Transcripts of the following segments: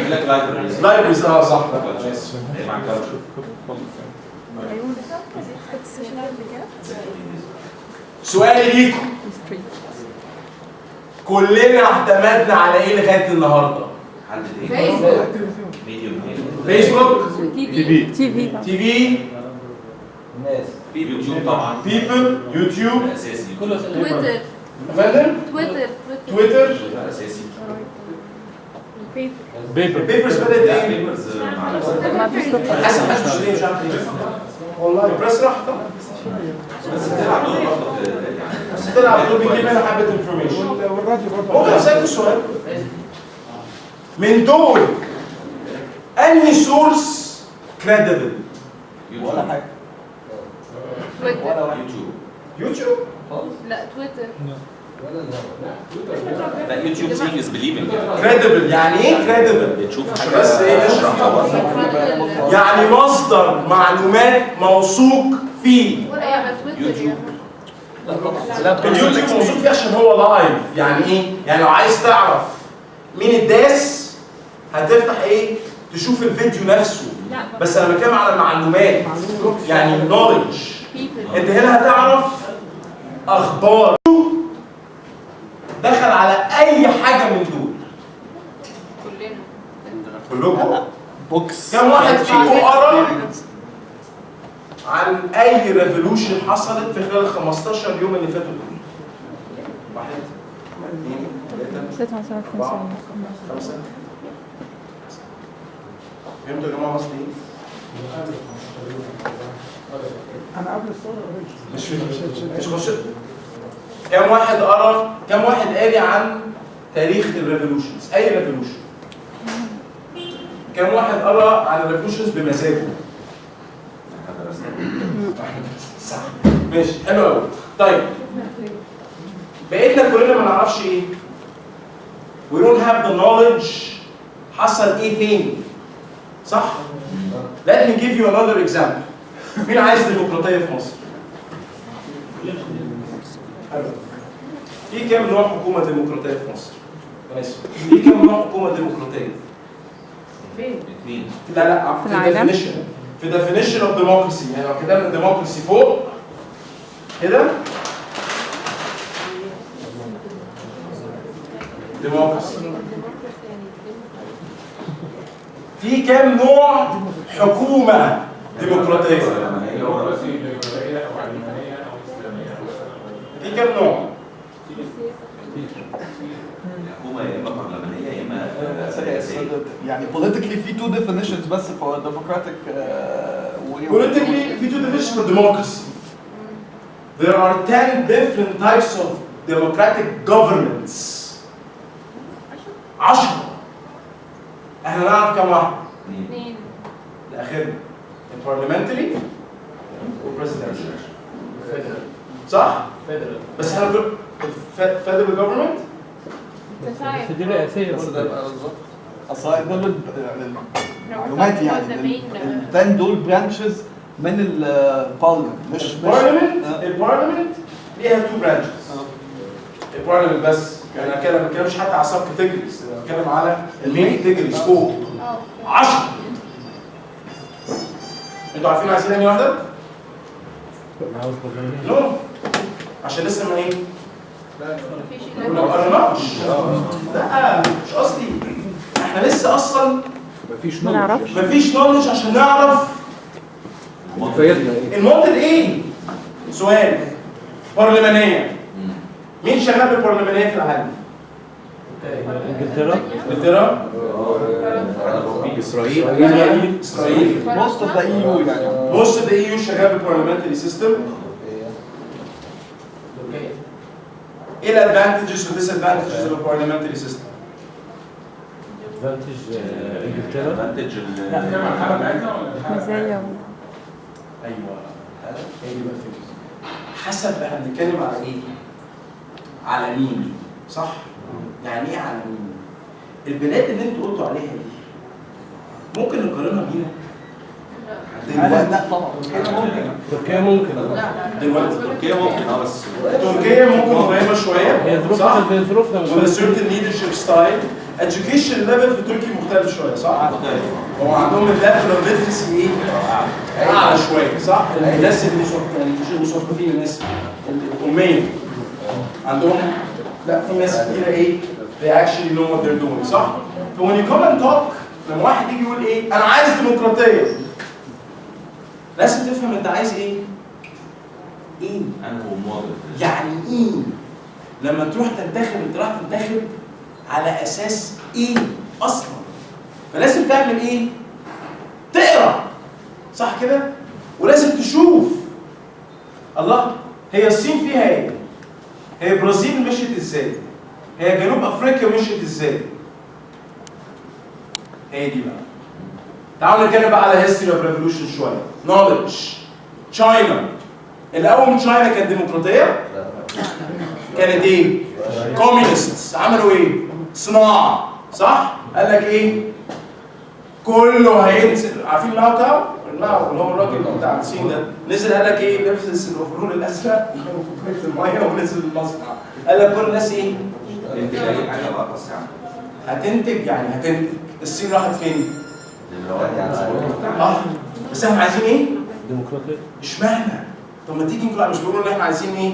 بيقول لك لايبريز. لايبريز صح. هي مع كلتشر. سؤالي ليكم، كلنا اعتمدنا على ايه لغايه النهارده؟ حد ايه؟ فيديو. فيسبوك، تي في الناس يوتيوب طبعا. بيبل، يوتيوب، اساسي. تويتر فندم، تويتر، اساسي. بيبرز بدات ايه؟ بيبرز حسب مش مشتري مش عارف ايه والله. بريس راح طبعا، بس بتلعب دور برضه بس بتلعب دور بيجيب لنا حبه انفورميشن. ممكن اسالكوا سؤال؟ من دول انهي سورس كريديبل؟ ولا حاجه تويتر. يوتيوب؟ لا تويتر. لا يوتيوب سينج از بليفنج. كريديبل يعني ايه كريديبل؟ بتشوف حاجه بس ايه اشرح. يعني مصدر معلومات موثوق فيه. ايوه تويتر يعني. اليوتيوب موثوق فيه عشان هو لايف. يعني ايه؟ يعني لو عايز تعرف مين الداس هتفتح ايه؟ تشوف الفيديو نفسه. بس انا بتكلم على معلومات يعني نوليدج. انت هنا هتعرف اخبار. دخل على اي حاجه من دول. كلكم؟ بوكس. كم واحد فيكم قرا عن اي ريفولوشن حصلت في خلال 15 يوم اللي فاتوا دول؟ واحد، اثنين، ثلاثة، أربعة، خمسة. فهمتوا يا جماعة قصدي ايه؟ انا قبل الصوره مش خش. كم واحد قرا، كم واحد قاري عن تاريخ الريفولوشنز؟ اي ريفولوشن. كم واحد قرا عن الريفولوشنز بمزاجه؟ صح. ماشي حلو قوي. طيب بقيتنا كلنا ما نعرفش ايه؟ We don't have the knowledge حصل ايه فين؟ صح؟ Let me give you another example. مين عايز ديمقراطية في مصر؟ في كام نوع حكومة ديمقراطية في مصر؟ في كام نوع حكومة ديمقراطية؟ فين؟ اثنين. لا في definition. في definition of democracy. يعني لو كتبنا democracy فوق كده democracy. في كام نوع حكومة ديمقراطية؟ في كام نوع؟ الحكومه يا اما برلمانيه يا اما سياسيه. يعني politically في two definitions بس for democratic Politically في two definitions for democracy. There are 10 different types of democratic governments. 10. احنا نعرف كم واحد؟ 2. الاخير parliamentary و presidential. صح؟ بس احنا federal government فيدرالية بس ده يبقى بالظبط. اصل ده معلومات يعني ال 10 دول برانشز من البارلمنت مش البارلمنت ليها 2 برانشز. البارلمنت بس يعني انا ما بتكلمش حتى على سب كاتيجوريز، انا بتكلم على المين كاتيجوريز فوق 10. انتوا عارفين عايزين انهي واحده؟ نو عشان لسه ما ايه؟ ما قررناش. لا مش قصدي، احنا لسه اصلا مفيش نولج عشان نعرف المنطق ايه؟ سؤال برلمانيه. مين شغال بالبرلمانيه في العالم؟ انجلترا اسرائيل most of the EU يعني most of the EU شغال بالبرلمانتري سيستم. ايه الادفانتجز والديسادفانتجز of a parliamentary system؟ ادفانتج انجلترا ادفانتج مزايا ايوه هي دي بقى الفكره. حسب احنا بنتكلم على ايه؟ على مين؟ صح؟ يعني ايه على مين؟ البلاد اللي انتوا قلتوا عليها دي ممكن نقارنها بينا؟ لا طبعا تركيا ممكن دلوقتي تركيا ممكن بس تركيا ممكن قريبه شويه هي صح؟ ظروفنا ولا certain leadership style education level في تركيا مختلف شويه صح؟ هو عندهم الليفل اوف ليترسي ايه؟ اعلى شويه صح؟ الناس يعني مش المثقفين، الناس الاميه عندهم لا في ناس كتيره ايه؟ they actually know what they're doing صح؟ ف when you come and talk لما واحد يجي يقول ايه؟ انا عايز ديمقراطيه لازم تفهم انت عايز ايه؟ ايه؟ انا هو موديل يعني ايه؟ لما تروح تنتخب انت رايح تنتخب على اساس ايه اصلا؟ فلازم تعمل ايه؟ تقرا صح كده؟ ولازم تشوف الله هي الصين فيها ايه؟ هي البرازيل مشيت ازاي؟ هي جنوب افريقيا مشيت ازاي؟ هي دي بقى. تعالوا نتكلم بقى على history of revolution شويه. knowledge. تشاينا. الاول تشاينا كانت ديمقراطيه؟ كانت ايه؟ كوميونست. عملوا ايه؟ صناعه صح؟ قال لك ايه؟ كله هينزل عارفين ماو تاو؟ الماو اللي هو الراجل بتاع الصين ده نزل قال لك ايه؟ لبس الاوفرول الازرق في الميه ونزل المصنع. قال لك كل الناس ايه؟ انت جاي حاجه بقى بس هتنتج يعني هتنتج. الصين راحت فين؟ يعني بس احنا عايزين ايه؟ ديمقراطية. اشمعنى؟ طب ما تيجي نقول مش بقول ان احنا عايزين ايه؟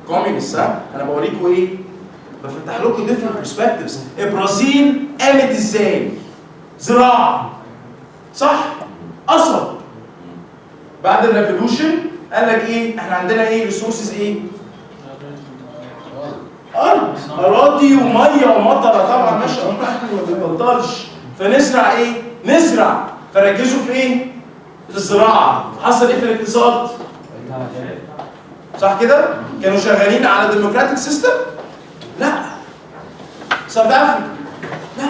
كوميونست صح؟ انا بوريكم ايه؟ بفتح لكم ديفرنت برسبكتيفز. البرازيل قامت ازاي؟ زراعه صح؟ قصب. بعد الريفولوشن قال لك ايه؟ احنا عندنا ايه؟ ريسورسز ايه؟ ارض، اراضي وميه ومطره طبعا ماشي ما بتبطلش. فنزرع ايه؟ نزرع فركزوا في ايه؟ في الزراعه. حصل ايه في الاقتصاد؟ صح كده؟ كانوا شغالين على ديموكراتيك سيستم؟ لا. ساوث افريكا؟ لا.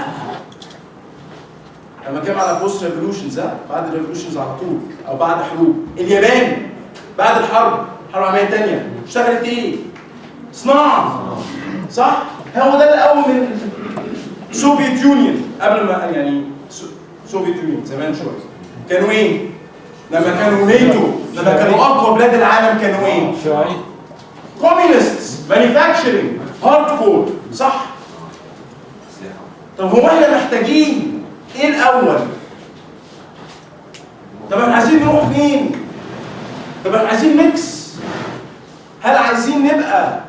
لما كان على بوست ريفولوشنز بعد الريفولوشنز على طول او بعد حروب. اليابان بعد الحرب العالميه الثانيه اشتغلت ايه؟ صناعه صح؟ هو ده الاول من سوفيت يونيون قبل ما يعني سوفيت يونيون زمان شويه كانوا ايه؟ لما كانوا نيتو لما كانوا اقوى بلاد العالم كانوا ايه؟ كوميونست مانيفاكتشرنج هارد كور صح؟ طب هو احنا محتاجين ايه الاول؟ طب احنا عايزين نروح فين؟ طب احنا عايزين ميكس. هل عايزين نبقى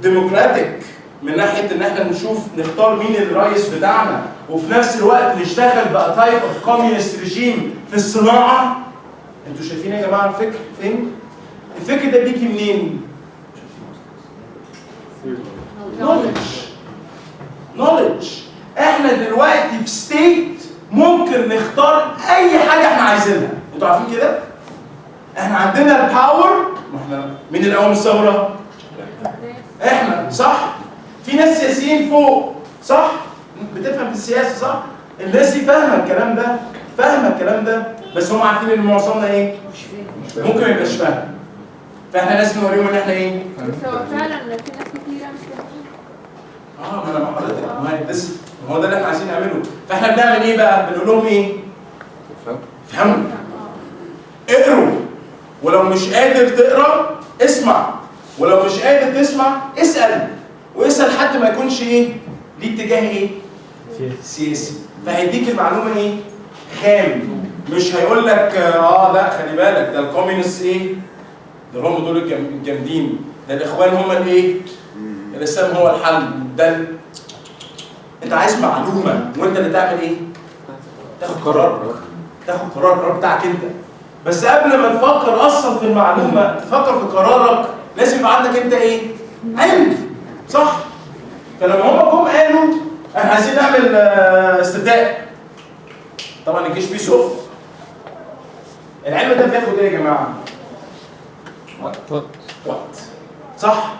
ديمقراطيك من ناحيه ان احنا نشوف نختار مين الرئيس بتاعنا وفي نفس الوقت نشتغل بقى تايب اوف كوميونست ريجيم في الصناعه؟ انتوا شايفين يا جماعه الفكر فين؟ الفكر ده بيجي منين؟ نوليدج. احنا دلوقتي في ستيت ممكن نختار اي حاجه احنا عايزينها. انتوا عارفين كده؟ احنا عندنا الباور. ما احنا مين اللي قام الثوره؟ احنا صح؟ في ناس سياسيين فوق صح؟ بتفهم في السياسه صح؟ الناس دي فاهمه الكلام ده، فاهمه الكلام ده، بس هم عارفين ان معظمنا ايه؟ ممكن ما يبقاش فاهم. فاحنا لازم نوريهم ان احنا ايه؟ بس هو فعلا في ناس كتيره مش فاهمين. ما انا مع حضرتك ما هو ده اللي احنا عايزين نعمله. فاحنا بنعمل ايه بقى؟ بنقول لهم ايه؟ افهموا. اقروا. ولو مش قادر تقرا اسمع. ولو مش قادر تسمع اسال. واسال حد ما يكونش ايه؟ ليه اتجاه ايه؟ سياسي. فهيديك المعلومه ايه؟ خام. مش هيقول لك لا خلي بالك ده الكوميونست ايه؟ ده هم دول الجامدين. ده الاخوان هم الايه؟ الاسلام هو الحل. ده انت عايز معلومه وانت اللي تعمل ايه؟ تاخد قرارك. تاخد القرار بتاعك انت. بس قبل ما تفكر اصلا في المعلومه تفكر في قرارك لازم يبقى عندك انت ايه؟ علم صح؟ فلما هم جم قالوا احنا عايزين نعمل استفتاء. طبعا الجيش بيسوق. العلم ده بياخد ايه يا جماعه؟ وقت صح؟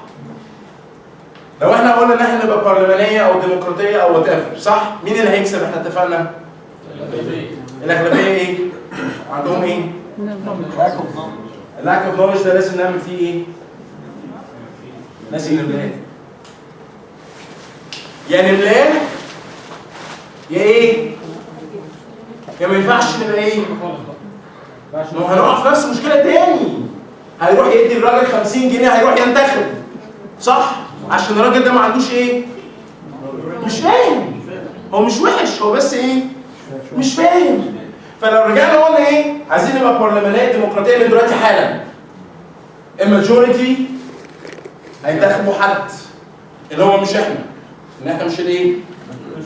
لو احنا قلنا ان احنا نبقى برلمانيه او ديمقراطيه او وات ايفر صح؟ مين اللي هيكسب؟ احنا اتفقنا؟ الاغلبيه ايه؟ عندهم ايه؟ اللاك اوف نولج ده لازم نعمل فيه ايه؟ لازم نملاه. يا نملاه يا ايه؟ يعني ما ينفعش نبقى ايه؟ ما هو هنقع في نفس المشكله تاني. هيروح يدي الراجل 50 جنيه هيروح ينتخب صح؟ عشان الراجل ده ما عندوش ايه؟ مش فاهم. هو مش وحش، هو بس ايه؟ مش فاهم. فلو رجعنا قلنا ايه؟ عايزين نبقى برلمانيه ديمقراطيه من دلوقتي حالا. الماجوريتي هينتخبوا حد اللي هو مش احنا. ان احنا مش الايه؟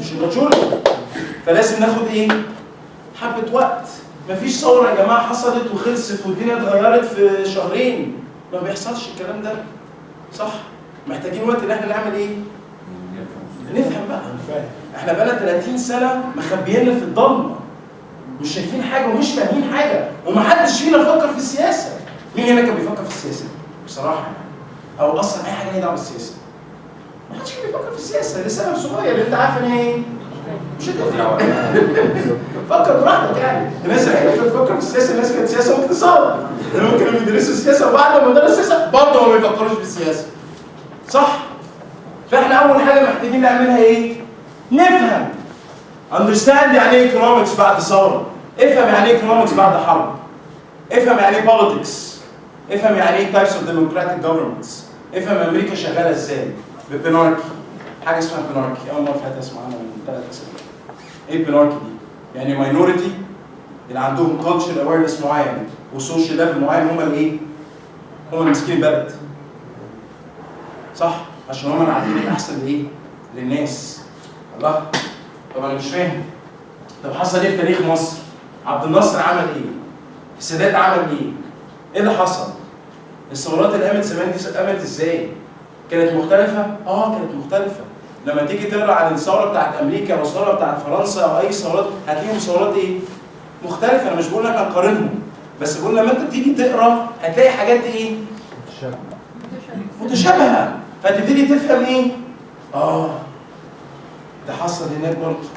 مش الماجوريتي. فلازم ناخد ايه؟ حبه وقت. مفيش ثوره يا جماعه حصلت وخلصت والدنيا اتغيرت في شهرين. ما بيحصلش الكلام ده. صح؟ محتاجين وقت ان احنا نعمل ايه؟ نفهم بقى. احنا بقالنا 30 سنه مخبييننا في الضلمه. مش شايفين حاجه ومش فاهمين حاجه، ومحدش فينا فكر في السياسه. مين هنا كان بيفكر في السياسه؟ بصراحه يعني. او اصلا اي حاجه ليها دعوه بالسياسه. محدش كان بيفكر في السياسه لسبب صغير اللي انت عارف ان ايه؟ مش هتفرق. فكر براحتك يعني. الناس اللي كانت بتفكر في السياسه الناس كانت سياسه واقتصاد. اللي ممكن يدرسوا السياسه وبعد ما يدرسوا السياسه برضه ما بيفكروش في السياسه. صح؟ فاحنا اول حاجه محتاجين نعملها ايه؟ نفهم. understand يعني ايه economics بعد ثوره. افهم يعني ايه economics بعد حرب. افهم يعني ايه politics. افهم يعني ايه types of democratic governments. افهم امريكا شغاله ازاي. بالبناركي. حاجه اسمها بناركي، اول مره في حياتي اسمع عنها من 3 اسابيع. ايه البناركي دي؟ يعني minority اللي عندهم cultural awareness معين وسوشيال ليفل معين هم الايه؟ هم اللي ماسكين البلد. صح؟ عشان هم عارفين الاحسن لايه؟ للناس. الله. طب انا مش فاهم. طب حصل ايه في تاريخ مصر؟ عبد الناصر عمل ايه؟ السادات عمل ايه؟ ايه اللي حصل؟ الثورات اللي قامت زمان دي قامت ازاي؟ كانت مختلفة؟ كانت مختلفة. لما تيجي تقرا عن الثورة بتاعت أمريكا أو الثورة بتاعت فرنسا أو أي ثورات هتلاقيهم ثورات إيه؟ مختلفة. أنا مش بقول لك هنقارنهم، بس بقول لما أنت بتيجي تقرا هتلاقي حاجات إيه؟ متشابهة. فتبتدي تفهم إيه؟ ده حصل هناك برضه.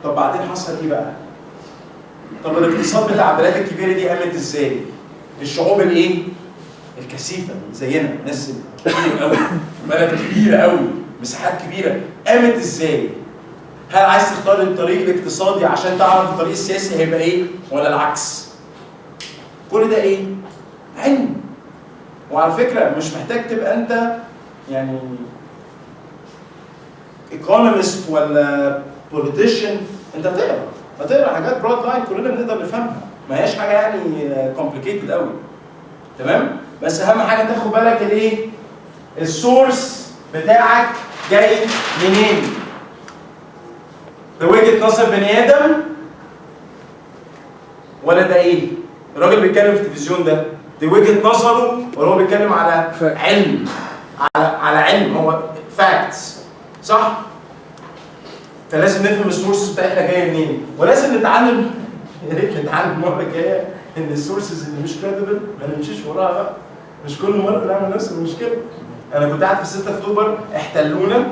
طب بعدين حصل إيه بقى؟ طب الاقتصاد بتاع البلاد الكبيرة دي قامت إزاي؟ الشعوب الإيه؟ الكثيفة زينا، ناس كتير قوي، بلد كبيرة قوي، مساحات كبيرة، قامت ازاي؟ هل عايز تختار الطريق الاقتصادي عشان تعرف الطريق السياسي هيبقى ايه؟ ولا العكس؟ كل ده ايه؟ علم. وعلى فكرة مش محتاج تبقى انت يعني ايكونومست ولا بوليتيشن، انت هتقرا حاجات برود لاين كلنا بنقدر نفهمها، ما هياش حاجة يعني كومبليكيتد قوي. تمام؟ بس اهم حاجه تاخد بالك الايه؟ السورس بتاعك جاي منين؟ ده وجهه نظر بني ادم ولا ده ايه؟ الراجل بيتكلم في التلفزيون ده دي وجهه نظره ولا هو بيتكلم على علم؟ على علم، هو فاكتس صح؟ فلازم نفهم السورسز بتاعتنا جايه منين، ولازم نتعلم. يا ريت نتعلم المره الجايه ان السورسز اللي مش كريدبل ما نمشيش وراها بقى. مش كل مره نعمل نفس المشكله. انا كنت قاعد في 6 اكتوبر احتلونا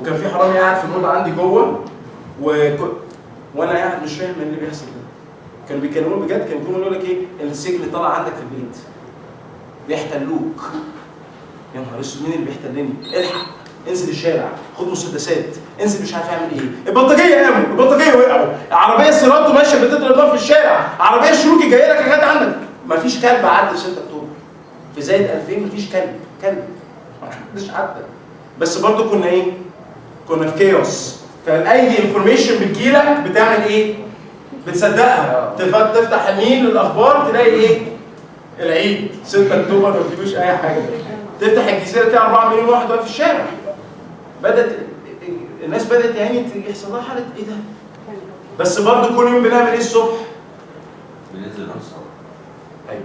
وكان في حرامي قاعد في الاوضه عندي جوه وانا قاعد مش فاهم ايه اللي بيحصل ده. كانوا بيكلموني بجد، كانوا بيقولوا لك ايه؟ السجن طلع عندك في البيت. بيحتلوك. يا نهار اسود مين اللي بيحتلني؟ الحق انزل الشارع، خد مسدسات، انزل مش عارف اعمل ايه. البلطجيه قاموا، البلطجيه وقعوا، عربيه سيراتو ماشيه بتضرب نار في الشارع، عربيه شروكي جايه لك لغايه عندك. مفيش كلب عدى في 6 اكتوبر. في زايد 2000 مفيش كلب. ما حدش عدى. بس برضه كنا ايه؟ كنا في كيوس. فاي انفورميشن بتجيلك بتعمل ايه؟ بتصدقها. تفتح النيل للاخبار تلاقي ايه؟ العيد 6 اكتوبر ما فيهوش اي حاجه. تفتح الجزيره تلاقي 4 مليون واحد واقف في الشارع. الناس بدات يعني يحصل لها حاله ايه ده؟ بس برضه كل يوم بنعمل ايه الصبح؟ بننزل نصور. ايوه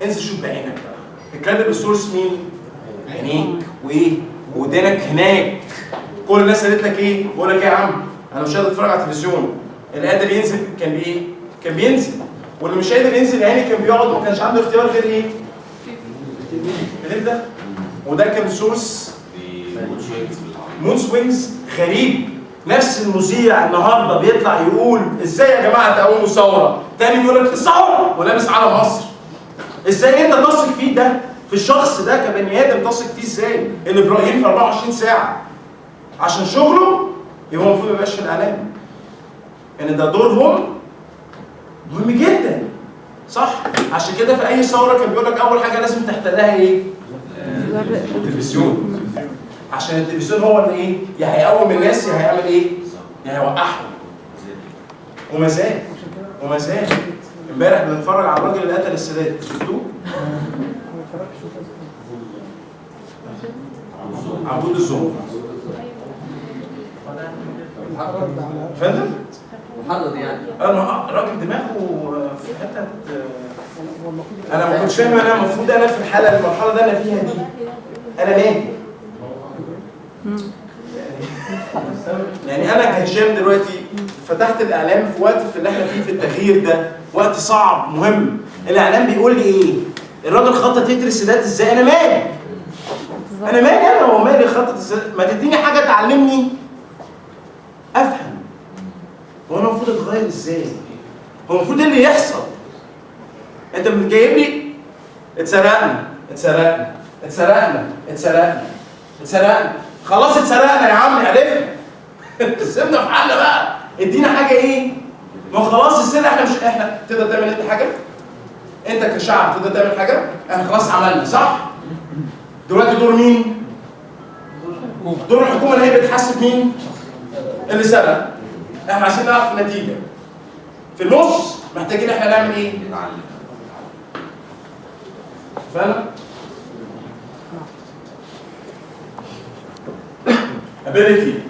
انزل شوف بعينك بقى. اتكلم السورس مين؟ عينيك وايه؟ ودانك هناك. كل الناس قالت لك ايه؟ بقول لك ايه يا عم؟ انا مش قادر اتفرج على التلفزيون. اللي قادر ينزل كان بايه؟ كان بينزل. واللي مش قادر ينزل يعني كان بيقعد وما كانش عنده اختيار غير ايه؟ غير ده. وده كان سورس مود سوينجز غريب. نفس المذيع النهارده بيطلع يقول ازاي يا جماعه تقوموا ثوره، تاني يقول لك الثوره ولابس علم مصر. ازاي انت تثق فيه ده؟ في الشخص ده كبني ادم تثق فيه ازاي؟ اللي برايين في 24 ساعه عشان شغله يبقى المفروض ما يبقاش في الاعلام. ان ده دورهم مهم جدا صح؟ عشان كده في اي ثوره كان بيقول لك اول حاجه لازم تحتلها ايه؟ التلفزيون. عشان التلفزيون هو اللي ايه؟ يا هيقوم الناس يا هيعمل ايه؟ يا هيوقعهم. وما زال امبارح بنتفرج على الراجل اللي قتل السادات، شفتوه؟ عبود الزهور. فندم؟ محرض يعني. راجل دماغه في حته. انا ما كنتش فاهم انا المفروض انا في المرحله اللي انا فيها دي انا ناجي. يعني انا كهشام دلوقتي فتحت الاعلام في وقت في اللي احنا فيه في التغيير ده، وقت صعب مهم. الاعلام بيقول لي ايه؟ الراجل خطط يتر السادات ازاي؟ انا مالي؟ انا هو مالي خطط السادات؟ ما تديني حاجه تعلمني افهم. هو انا المفروض اتغير ازاي؟ هو المفروض ايه اللي يحصل؟ انت جايب لي اتسرقنا خلاص اتسرقنا يا عم عرفنا. سيبنا في حالنا بقى، ادينا حاجه ايه؟ ما خلاص السرقه احنا تقدر تعمل انت حاجه؟ انت كشعب تقدر تعمل حاجه؟ احنا خلاص عملنا صح؟ دلوقتي دور مين؟ دور الحكومه اللي هي بتحاسب مين؟ اللي سرق. احنا عايزين نعرف النتيجه. في النص محتاجين احنا نعمل ايه؟ نتعلم. فاهم؟ ability.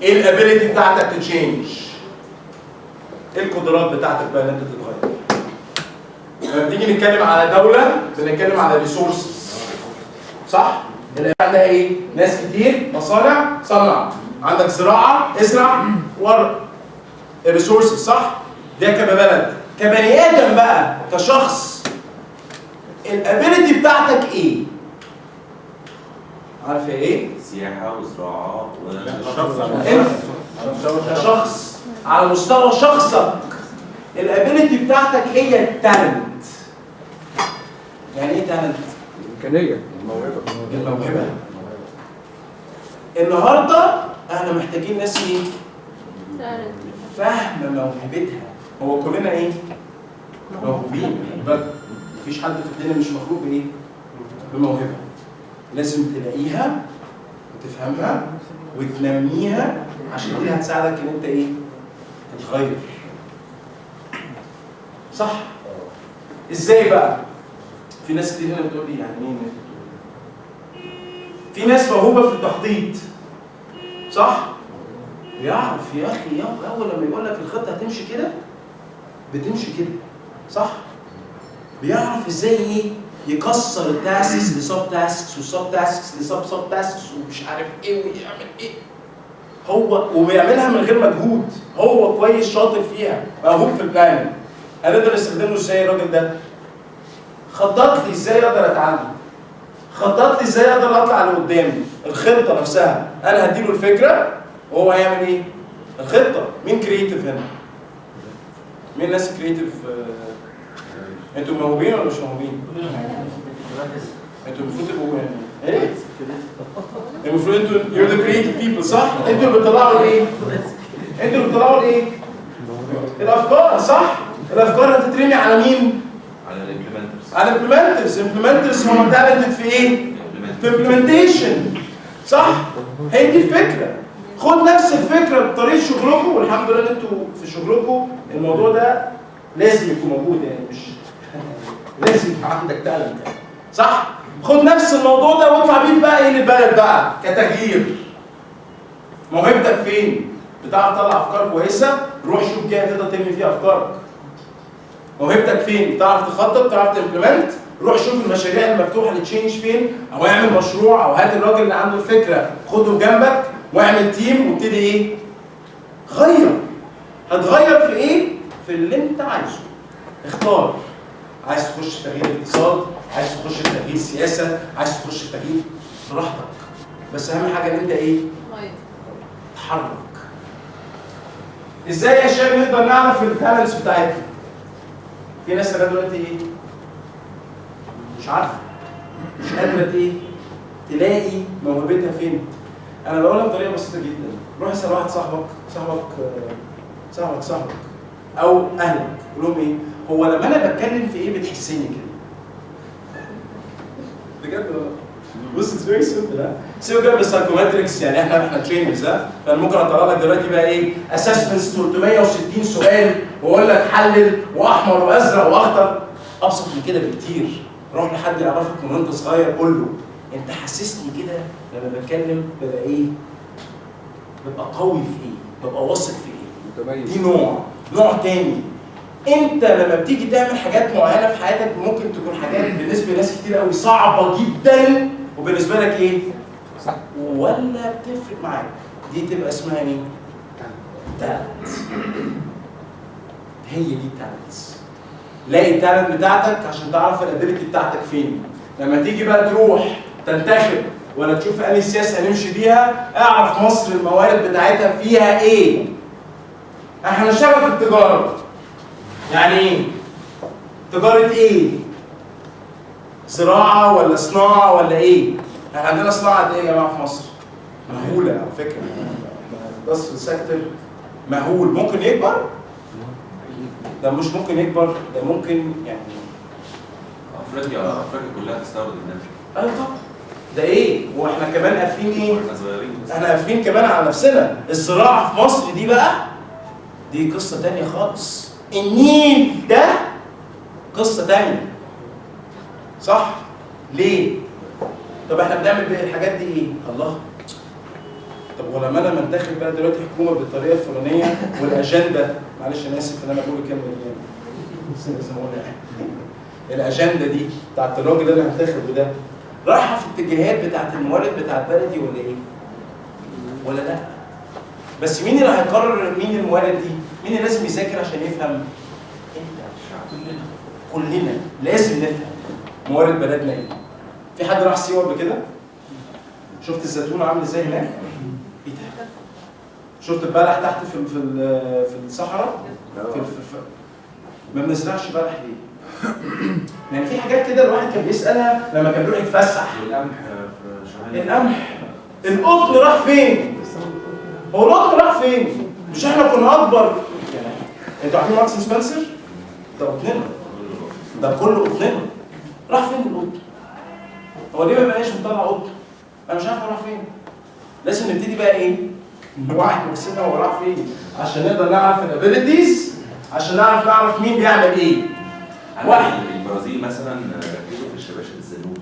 ايه الابيليتي بتاعتك تتشينج؟ ايه القدرات بتاعتك بقى ان انت تتغير؟ لما بنيجي نتكلم على دوله بنتكلم على ريسورسز صح؟ اللي عندها ايه؟ ناس كتير، مصانع، صنع، عندك زراعه، ازرع، ورق. الريسورسز صح؟ ده كبلد، كبني ادم بقى، كشخص الابيليتي بتاعتك ايه؟ عارف ايه؟ سياحه وزراعه انت كشخص على مستوى شخصك الابيليتي بتاعتك هي التالنت. يعني ايه تالنت؟ امكانيه، الموهبه. النهارده احنا محتاجين ناس ايه؟ فاهمه موهبتها. هو كلنا ايه؟ موهوبين. مفيش حد في الدنيا مش مخلوق بايه؟ بموهبه. لازم تلاقيها وتفهمها وتنميها عشان دي هتساعدك ان انت ايه؟ تتغير. صح؟ ازاي بقى؟ في ناس كتير هنا بتقول لي يعني ايه؟ في ناس موهوبه في التخطيط. صح؟ بيعرف يا اخي اول لما يقول لك الخطه هتمشي كده بتمشي كده. صح؟ بيعرف ازاي ايه؟ يكسر التاسكس لسب تاسكس والسب تاسكس لسب تاسكس ومش عارف ايه ويعمل ايه. هو وبيعملها من غير مجهود، هو كويس شاطر فيها، موهوب في البلاننج. هنقدر نستخدمه ازاي الراجل ده؟ خطط لي ازاي اقدر اتعلم. خطط لي ازاي اقدر اطلع لقدام. الخطه نفسها انا هديله الفكره وهو هيعمل ايه؟ الخطه. مين كرييتيف هنا؟ مين الناس كرييتيف؟ انتوا موهوبين ولا مش موهوبين؟ انتوا المفروض تبقوا ايه؟ المفروض انتوا you're the creative people صح؟ انتوا اللي بتطلعوا الايه؟ انتوا اللي بتطلعوا الايه؟ الافكار صح؟ الافكار هتترمي على مين؟ على الامبلمنترز. على الامبلمنترز. الامبلمنترز هم تالنتد في ايه؟ في امبلمنتيشن صح؟ هي دي الفكره. خد نفس الفكره بطريقه شغلكم، والحمد لله ان انتوا في شغلكم الموضوع ده لازم يكون موجود. يعني مش لازم يبقى عندك تالنت يعني. صح؟ خد نفس الموضوع ده واطلع بيه بقى ايه للبلد بقى كتغيير. موهبتك فين؟ بتعرف تطلع افكار كويسه؟ روح شوف جهه تقدر تبني فيها افكارك. موهبتك فين؟ بتعرف تخطط؟ بتعرف تمبلمنت؟ روح شوف المشاريع المفتوحه للتشينج فين، او اعمل مشروع، او هات الراجل اللي عنده الفكره خده جنبك واعمل تيم وابتدي ايه؟ غير. هتغير في ايه؟ في اللي انت عايزه. اختار. عايز تخش في تغيير اقتصاد، عايز تخش في تغيير سياسه، عايز تخش في تغيير براحتك. بس اهم حاجه ان انت ايه؟ تحرك. ازاي يا شباب نقدر نعرف التالنتس بتاعتنا؟ في ناس لغايه دلوقتي ايه؟ مش عارفه. مش قادره ايه؟ تلاقي موهبتها فين؟ انا بقولها بطريقه بسيطه جدا. روح اسال واحد صاحبك او اهلك قول لهم ايه؟ هو لما انا بتكلم في ايه بتحسني كده؟ بجد والله. بص اتس فيري سمبل ها؟ سيبك بقى بالسايكومتريكس يعني احنا ترينرز ها؟ فانا ممكن اطلع لك دلوقتي بقى ايه؟ اسسمنتس 360 سؤال واقول لك حلل واحمر وازرق واخضر. ابسط من كده بكتير. روح لحد يعرفك من وانت صغير قول له انت حسسني كده لما بتكلم ببقى ايه؟ ببقى قوي في ايه؟ ببقى واثق في ايه؟ دي نوع تاني. انت لما بتيجي تعمل حاجات معينه في حياتك ممكن تكون حاجات بالنسبه لناس كتير قوي صعبه جدا وبالنسبه لك ايه؟ صح ولا بتفرق معاك. دي تبقى اسمها ايه؟ تالنت. هي دي التالنتس. لاقي التالنت بتاعتك عشان تعرف الابيلتي بتاعتك فين. لما تيجي بقى تروح تنتخب ولا تشوف انهي سياسه هنمشي بيها، اعرف مصر الموارد بتاعتها فيها ايه؟ احنا هنشتغل في التجاره. يعني ايه؟ تجاره ايه؟ زراعه ولا صناعه ولا ايه؟ احنا عندنا صناعه ايه يا جماعه في مصر؟ مهوله على فكره. بس السيكتور مهول. ممكن يكبر؟ ده مش ممكن يكبر، ده ممكن يعني افريقيا كلها تستورد النفط. ايوه طبعا. ده ايه؟ واحنا كمان قافلين ايه؟ احنا صغيرين بس. احنا قافلين كمان على نفسنا. الزراعه في مصر دي بقى دي قصه تانيه خالص. النيل ده قصه تانيه. صح؟ ليه؟ طب احنا بنعمل الحاجات دي ايه؟ الله. طب ولما انا منتخب بقى دلوقتي حكومه بالطريقه الفلانيه والاجنده، معلش انا اسف ان انا بقول الكلمه دي بس لازم اقولها يعني. الاجنده دي بتاعت الراجل اللي انا هنتخبه ده رايحه في الاتجاهات بتاعت الموارد بتاعت بلدي ولا ايه؟ ولا لا؟ بس مين اللي هيقرر مين الموارد دي؟ مين اللي لازم يذاكر عشان يفهم؟ انت. كلنا لازم نفهم موارد بلدنا ايه. في حد راح سيوه قبل كده؟ شفت الزيتون عامل ازاي هناك؟ ايه ده؟ شفت البلح تحت في الصحراء؟ ما بنزرعش بلح ليه؟ يعني في حاجات كده الواحد كان بيسالها لما كان بيروح يتفسح. القمح في القمح. القطن راح فين؟ هو القطن راح فين؟ مش احنا كنا اكبر يعني انتوا عارفين ماكس سبنسر؟ ده قطننا. ده كله قطننا. راح فين القطن؟ هو ليه ما بقاش مطلع قطن؟ انا مش عارف هو راح فين. لازم نبتدي بقى ايه؟ نوعي نفسنا هو راح فين عشان نقدر نعرف الابيلتيز، عشان نعرف مين بيعمل ايه. واحد البرازيل مثلا ركزوا في الشباشب الزنوب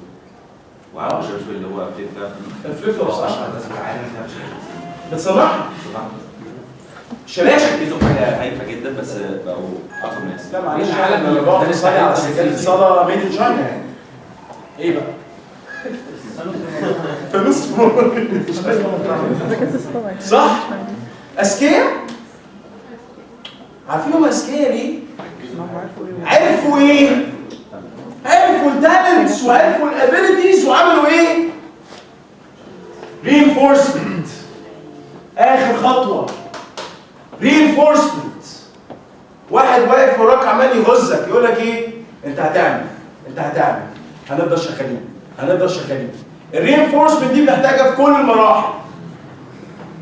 وعملوا الشباشب اللي هو فليب فلاب. الفليب فلاب صح. اشهر ناس في العالم بتعمل شباشب بتصنعها؟ شباشب ركزوا في حاجه هايفه جدا بس بقوا اقوى ناس. لا معلش انا لما بقف اصلي على سجاده صلاه ميد ان تشاينا يعني. ايه بقى؟ فلوس صح؟ اذكياء؟ عارفين هم اذكياء ليه؟ عرفوا ايه؟ عرفوا التالنتس وعرفوا الابيلتيز وعملوا ايه؟ reinforcement. اخر خطوه reinforcement. واحد واقف وراك عمال يغزك يقول لك ايه؟ انت هتعمل هنفضل شغالين. الرينفورسمنت دي بنحتاجها في كل المراحل.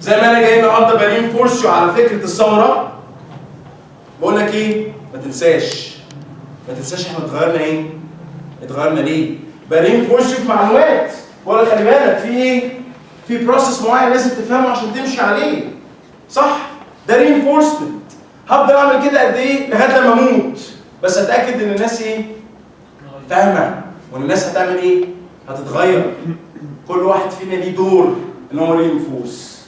زي ما انا جاي النهارده برينفورس على فكره الثوره. بقول لك ايه؟ ما تنساش احنا اتغيرنا ليه؟ برينفورس في معلومات. بقول لك خلي بالك في ايه؟ في بروسيس معين لازم تفهمه عشان تمشي عليه. صح؟ ده رينفورسمنت. هفضل اعمل كده قد ايه؟ لغايه لما اموت. بس اتاكد ان الناس ايه؟ فاهمه. وان الناس هتعمل ايه؟ هتتغير. كل واحد فينا ليه دور ان هو رينفورس.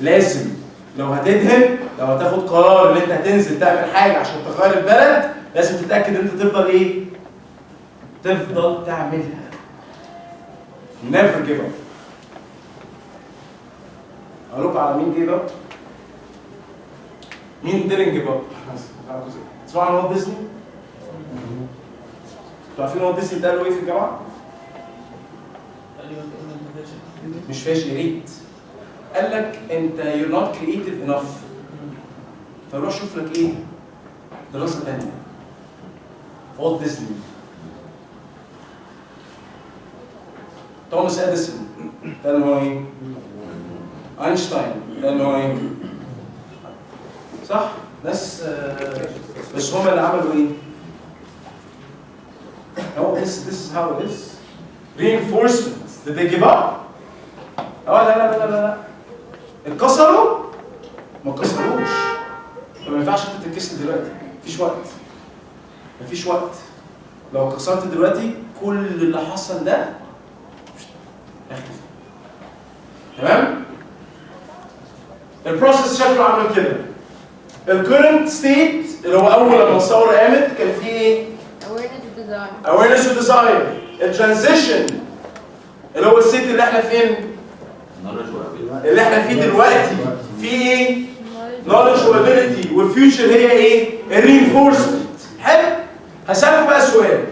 لازم لو هتدهن، لو هتاخد قرار ان انت هتنزل تعمل حاجه عشان تغير البلد، لازم تتاكد ان انت تفضل ايه؟ تفضل تعملها. never give up. اقول لكم على مين give up؟ مين didn't give up؟ تسمعوا عن والت ديزني؟ انتوا عارفين والت ديزني ده قالوا ايه في الجامعه؟ مش فاشل، يا ريت. قال لك انت you're not creative enough. فروح شوف لك ايه؟ دراسه ثانيه. والت ديزني. توماس اديسون ده اللي هو ايه؟ اينشتاين ده اللي هو ايه؟ صح؟ ناس بس هم اللي عملوا ايه؟ No, this is how it is. Reinforcement. Did they give up? لا. اتكسروا؟ ما اتكسروش. ما ينفعش انت تتكسر دلوقتي. مفيش وقت. لو اتكسرت دلوقتي كل اللي حصل ده هيختفي. تمام؟ البروسيس شكله عامل كده. الكورنت ستيت اللي هو اول لما الثوره قامت كان فيه ايه؟ awareness و desire. الترانزيشن اللي هو الستيت اللي احنا فين؟ اللي احنا فيه دلوقتي فيه ايه؟ knowledge و ability. والفيوتشر هي ايه؟ الرينفورسمنت. حلو؟ هسألك بقى سؤال.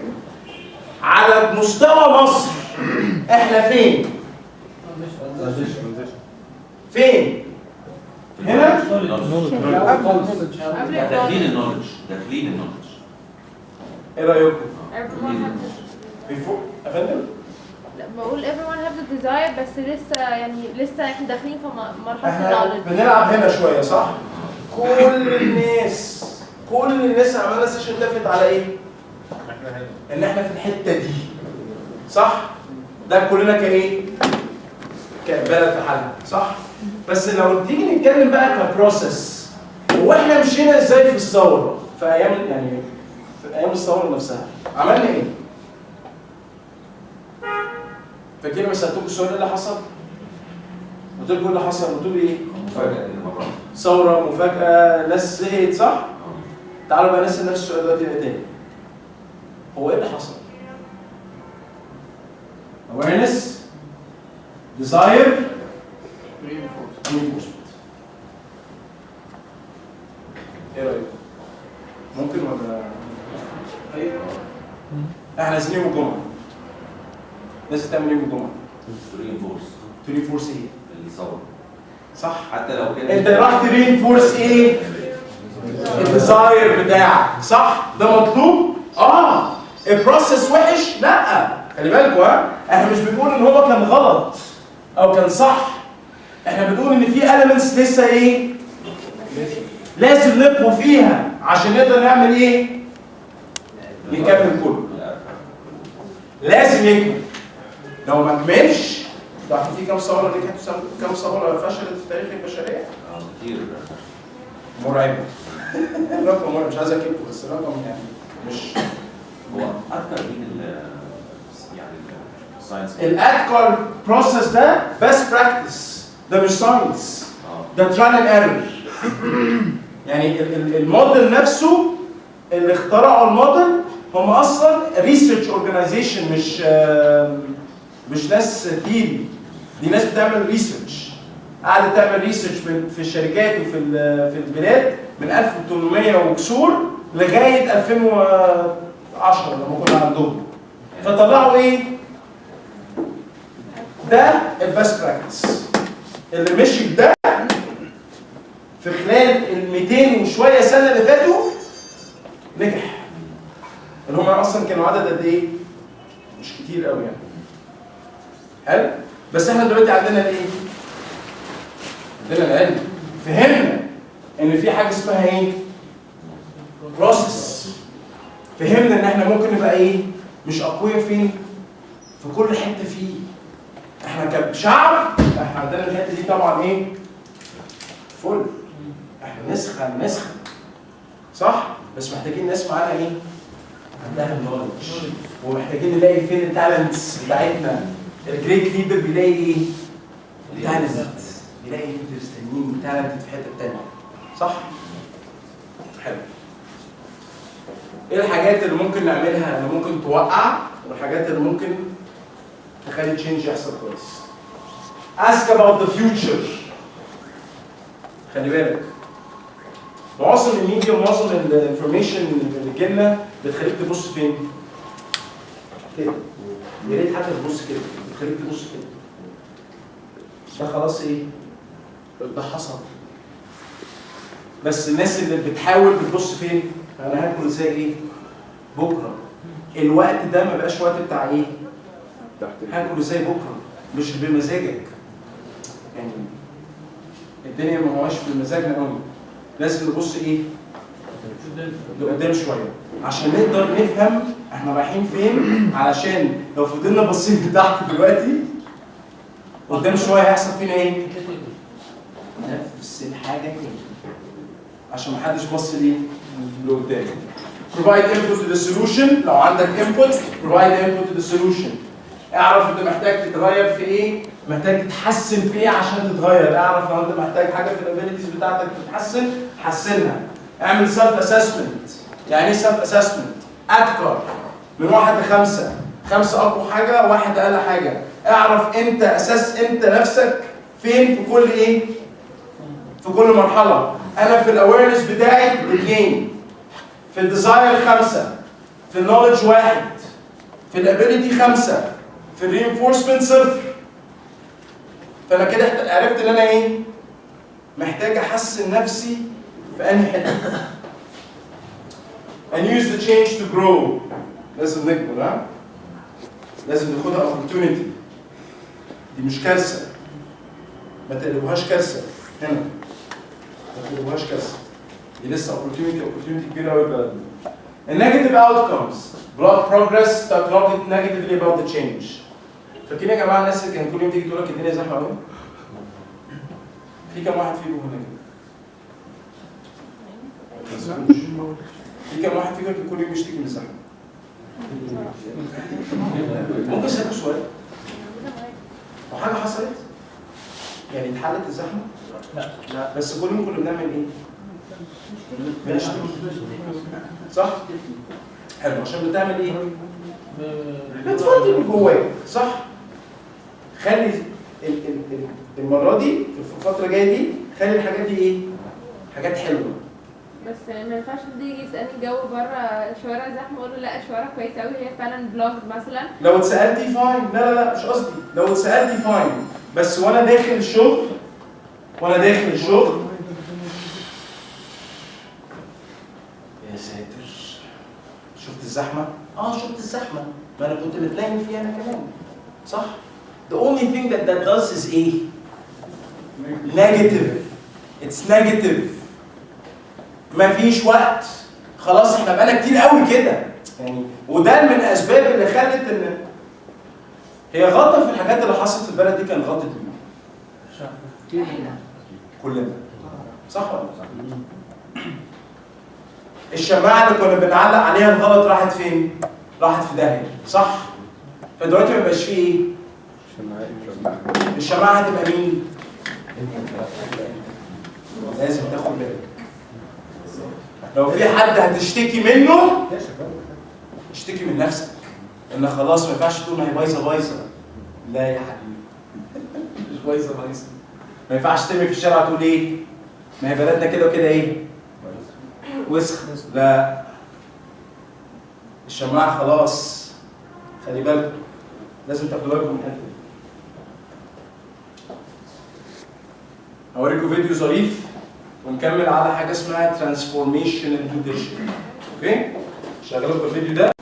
على مستوى مصر احنا فين؟ فين؟ هنا؟ داخلين النولج. ايه رايكم؟ everyone افندم؟ لا بقول everyone have the desire بس لسه احنا داخلين في مرحله احنا النولج. بنلعب هنا شويه صح؟ كل الناس عملنا سيشن اتفقت على ايه؟ ان احنا في الحته دي صح؟ ده كلنا كايه؟ كبلد بحالها صح؟ بس لو تيجي نتكلم بقى كبروسيس هو احنا مشينا ازاي في الثوره؟ في ايام الثوره نفسها عملنا ايه؟ فاكرين لما سالتكم السؤال ايه اللي حصل؟ قلت لكم ايه اللي حصل؟ قلت لي ايه؟ مفاجأة ثوره مفاجاه ناس زهقت صح؟ تعالوا بقى نسال نفس السؤال دلوقتي تاني. هو ايه اللي حصل؟ awareness desire reinforcement. ايه رايكم؟ ممكن ولا ايوه؟ احنا عايزين يوم الجمعه. الناس تعمل يوم الجمعه. ترينفورس ايه؟ الثورة صح؟ حتى لو كان انت راح ترينفورس ايه؟ الديزاير بتاعك صح؟ ده مطلوب؟ البروسيس وحش؟ لا خلي بالكوا احنا مش بنقول ان هو كان غلط او كان صح. احنا بنقول ان في elements لسه ايه؟ لازم نقوى فيها عشان نقدر نعمل ايه؟ نكمل كله. لازم يكمل. لو ما كملش تعرفوا في كام ثوره نجحت وكام ثوره فشلت في تاريخ البشريه؟ كتير مرعبه. رقم مرعب مش عايز اكتبه بس رقم يعني مش هو اكتر من يعني الساينس. الاتكار بروسيس ده بس براكتس، ده مش ساينس، ده ترايل اند ايرور. يعني الموديل نفسه اللي اخترعوا الموديل هم اصلا ريسيرش اورجانيزيشن مش ناس ثيري، دي ناس بتعمل ريسيرش، قاعده تعمل ريسيرش في الشركات وفي البلاد من 1800 وكسور لغايه 2010 لما كنا عندهم. فطلعوا ايه؟ ده البست براكتس اللي مشي بده في خلال ال 200 وشويه سنه اللي فاتوا نجح. اللي هم اصلا كانوا عدد قد ايه؟ مش كتير قوي يعني. حلو؟ بس احنا دلوقتي عندنا الايه؟ عندنا العلم. فهمنا ان في حاجه اسمها ايه؟ بروسيس. فهمنا ان احنا ممكن نبقى ايه؟ مش اقوياء فين؟ في كل حته فيه. احنا كشعب احنا عندنا الحته دي طبعا ايه؟ فل. احنا نسخن صح؟ بس محتاجين ناس معانا ايه؟ عندها النولج، ومحتاجين نلاقي فين التالنتس بتاعتنا. الجريت ليدر بيلاقي ايه؟ تالنت، بيلاقي ليدرز تانيين تالنت في حته تانيه صح؟ حلو. ايه الحاجات اللي ممكن نعملها اللي ممكن توقع والحاجات اللي ممكن تخلي تشينج يحصل كويس؟ ask about the future. خلي بالك معظم الميديا ومعظم الانفورميشن اللي بتجيلنا بتخليك تبص فين؟ كده. يا ريت حتى تبص كده، بتخليك تبص كده. ده خلاص ايه؟ ده حصل. بس الناس اللي بتحاول بتبص فين؟ انا هاكل ازاي ايه؟ بكره. الوقت ده ما بقاش وقت بتاع ايه؟ هاكل ازاي بكره؟ مش بمزاجك. يعني الدنيا ما هواش بمزاجنا قوي. لازم نبص ايه؟ لقدام شويه عشان نقدر نفهم احنا رايحين فين، علشان لو فضلنا باصين لتحت دلوقتي قدام شويه هيحصل فينا ايه؟ نفس الحاجه تاني عشان ما حدش بص ليه؟ لقدام. provide input to the solution. لو عندك input provide input to the solution. اعرف انت محتاج تتغير في ايه، محتاج تتحسن في ايه عشان تتغير. اعرف لو انت محتاج حاجه في الابيلتيز بتاعتك تتحسن حسنها. اعمل سيلف اسسمنت. يعني ايه سيلف اسسمنت؟ اذكر من 1 ل5، 5 اقوى حاجه، 1 اقل حاجه. اعرف انت اساس انت نفسك فين في كل ايه؟ في كل مرحله. انا في الاويرنس بتاعي 2، في الديزاير 5، في النولج 1، في الابيليتي 5، في الرينفورسمنت 0. فانا كده عرفت ان انا ايه؟ محتاج احسن نفسي في انهي حته. and use the change to grow. لازم نكبر، ها؟ لازم ناخدها opportunity. دي مش كارثه. ما تقلبوهاش كارثه هنا. ما تقلبوهاش كارثه. دي لسه opportunity كبيره قوي بلدنا. النيجاتيف outcomes. block progress that talked negatively about the change. فاكرين يا جماعه الناس اللي كانت كل يوم تيجي تقول لك الدنيا زحمه قوي؟ في كام واحد فيكم هنا كده؟ في كام واحد فيكم كل يوم بيشتكي من الزحمه؟ ممكن اسالكوا سؤال؟ هو حاجه حصلت؟ يعني اتحلت الزحمه؟ لا بس كل يوم كنا بنعمل ايه؟ بنشتكي. صح؟ حلو. عشان بتعمل ايه؟ بتفضي من جواك، صح؟ خلي المره دي في الفتره الجايه دي خلي الحاجات دي ايه؟ حاجات حلوه. بس ما ينفعش حد يجي يسالني الجو بره شوارع زحمه اقول له لا الشوارع كويسه قوي هي فعلا بلوك مثلا. لو اتسالتي فاين. لا مش قصدي. لو اتسالتي فاين بس وانا داخل الشغل يا ساتر شفت الزحمه؟ شفت الزحمه. ما انا كنت متلاقي فيها انا كمان. صح؟ The only thing that does is ايه؟ negative. It's negative. مفيش وقت. خلاص احنا بقالنا كتير قوي كده. يعني وده من الاسباب اللي خلت ان هي غلطه في الحاجات اللي حصلت في البلد دي. كانت غلطه مين؟ كلنا. صح ولا لا؟ الشماعه اللي كنا بنعلق عليها الغلط راحت فين؟ راحت في داهيه. صح؟ فدلوقتي ما يبقاش فيه ايه؟ الشماعه هتبقى مين؟ لازم تاخد بالك. لو في حد هتشتكي منه اشتكي من نفسك. ان خلاص ما ينفعش تقول ما هي بايظه. لا يا حبيبي مش بايظه. ما ينفعش ترمي في الشارع تقول ايه؟ ما هي بلدنا كده وكده ايه؟ وسخ. لا الشماعه خلاص. خلي بالك لازم تاخدوا بالكم من الحته دي. هوريكم فيديو ظريف ونكمل على حاجه اسمها ترانسفورميشنال ليدرشيب. اوكي؟ شغلوا الفيديو ده.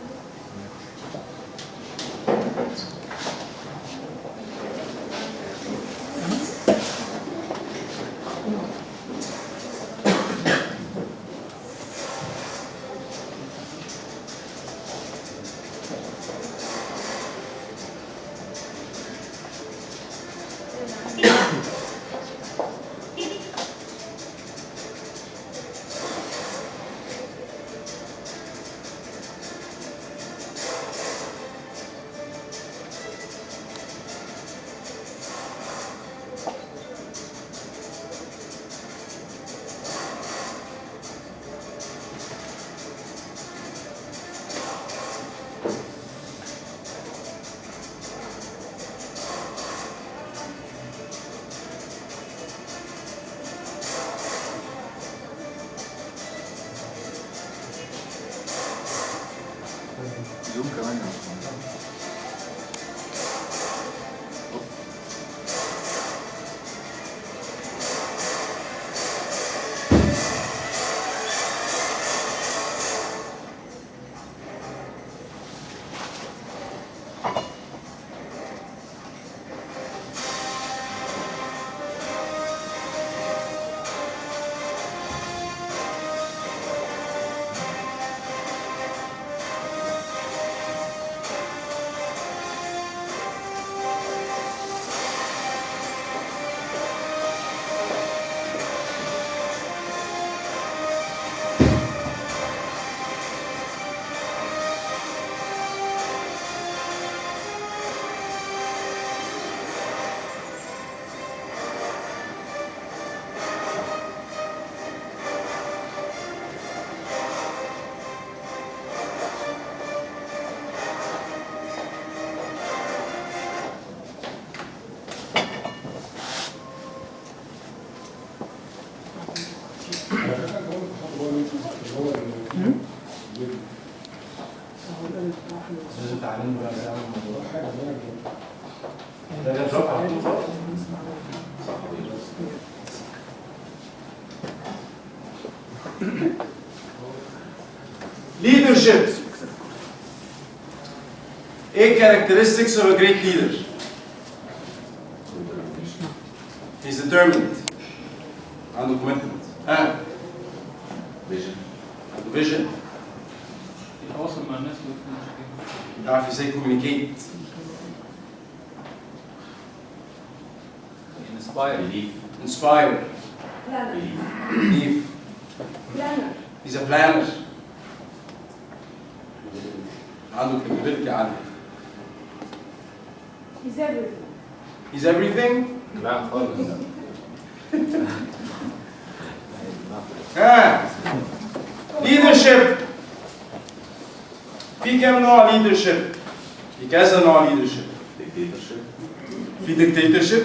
زوم كمان. لازم تعلموا بقى ازاي اعمل الموضوع ده جاب شرط على طول خالص. Leadership. ايه characteristics of a great leader? He's determined. عنده commitment. فيجن. عنده vision. يتواصل مع الناس يعرف ازاي communicate. Inspire. Believe. He's a planner. عنده capability عالية. He's everything. لا خالص. leadership. في كم نوع leadership؟ في كذا نوع leadership. في dictatorship.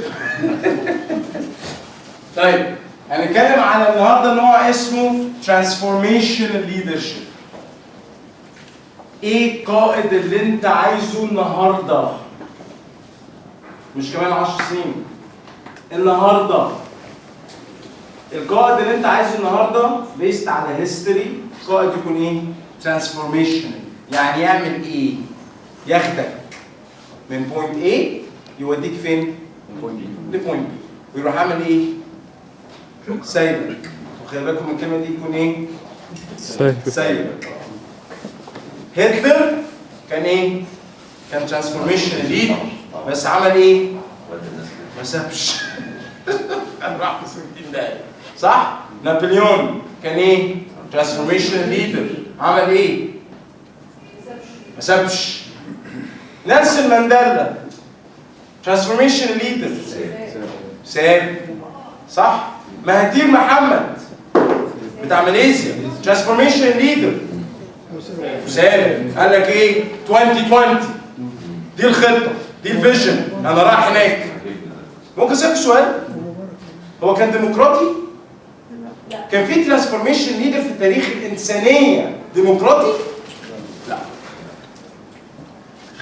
طيب هنتكلم على النهارده نوع اسمه transformational leadership. ايه القائد اللي انت عايزه النهارده؟ مش كمان 10 سنين. النهارده. القائد اللي انت عايزه النهارده based على history، قائد يكون ايه؟ transformational. يعني يعمل ايه؟ ياخدك من point A يوديك فين؟ من point B لpoint B، ويروح عامل ايه؟ سايبك. وخلي بالكم من الكلمه دي يكون ايه؟ سايبك. هتلر كان ايه؟ كان ترانسفورميشن ليدر، بس عمل ايه؟ ما سابش. كان راح في 60 دقيقة. صح؟ نابليون كان ايه؟ ترانسفورميشن ليدر، عمل ايه؟ ما سابش. نيلسون مانديلا ترانسفورميشن ليدر، ساب. صح؟ مهدير محمد بتاع ماليزيا ترانسفورميشن ليدر، ساب. قال لك ايه؟ 2020 دي الخطه، دي الفيجن، انا رايح هناك. ممكن اسالك سؤال؟ هو كان ديمقراطي؟ كان في ترانسفورميشن ليدر في تاريخ الانسانيه ديمقراطي؟ لا.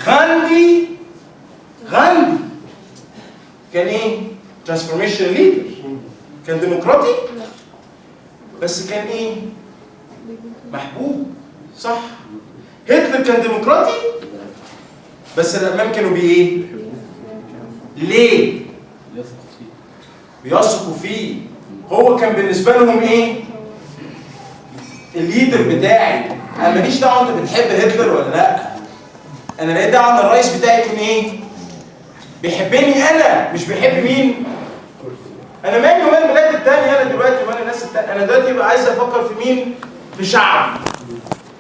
غاندي كان ايه؟ ترانسفورميشن ليدر. كان ديمقراطي؟ بس كان ايه؟ محبوب. صح؟ هتلر كان ديمقراطي؟ بس الألمان كانوا بايه؟ ليه؟ بيثقوا فيه. هو كان بالنسبة لهم ايه؟ الليدر بتاعي. انا ماليش دعوه انت بتحب هتلر ولا لا. انا لقيت دعوه ان الرئيس بتاعي يكون ايه؟ بيحبني انا، مش بيحب مين؟ انا مالي ومال البلاد التانية، انا دلوقتي ومال الناس التانية، انا دلوقتي بقى عايز افكر في مين؟ في شعب.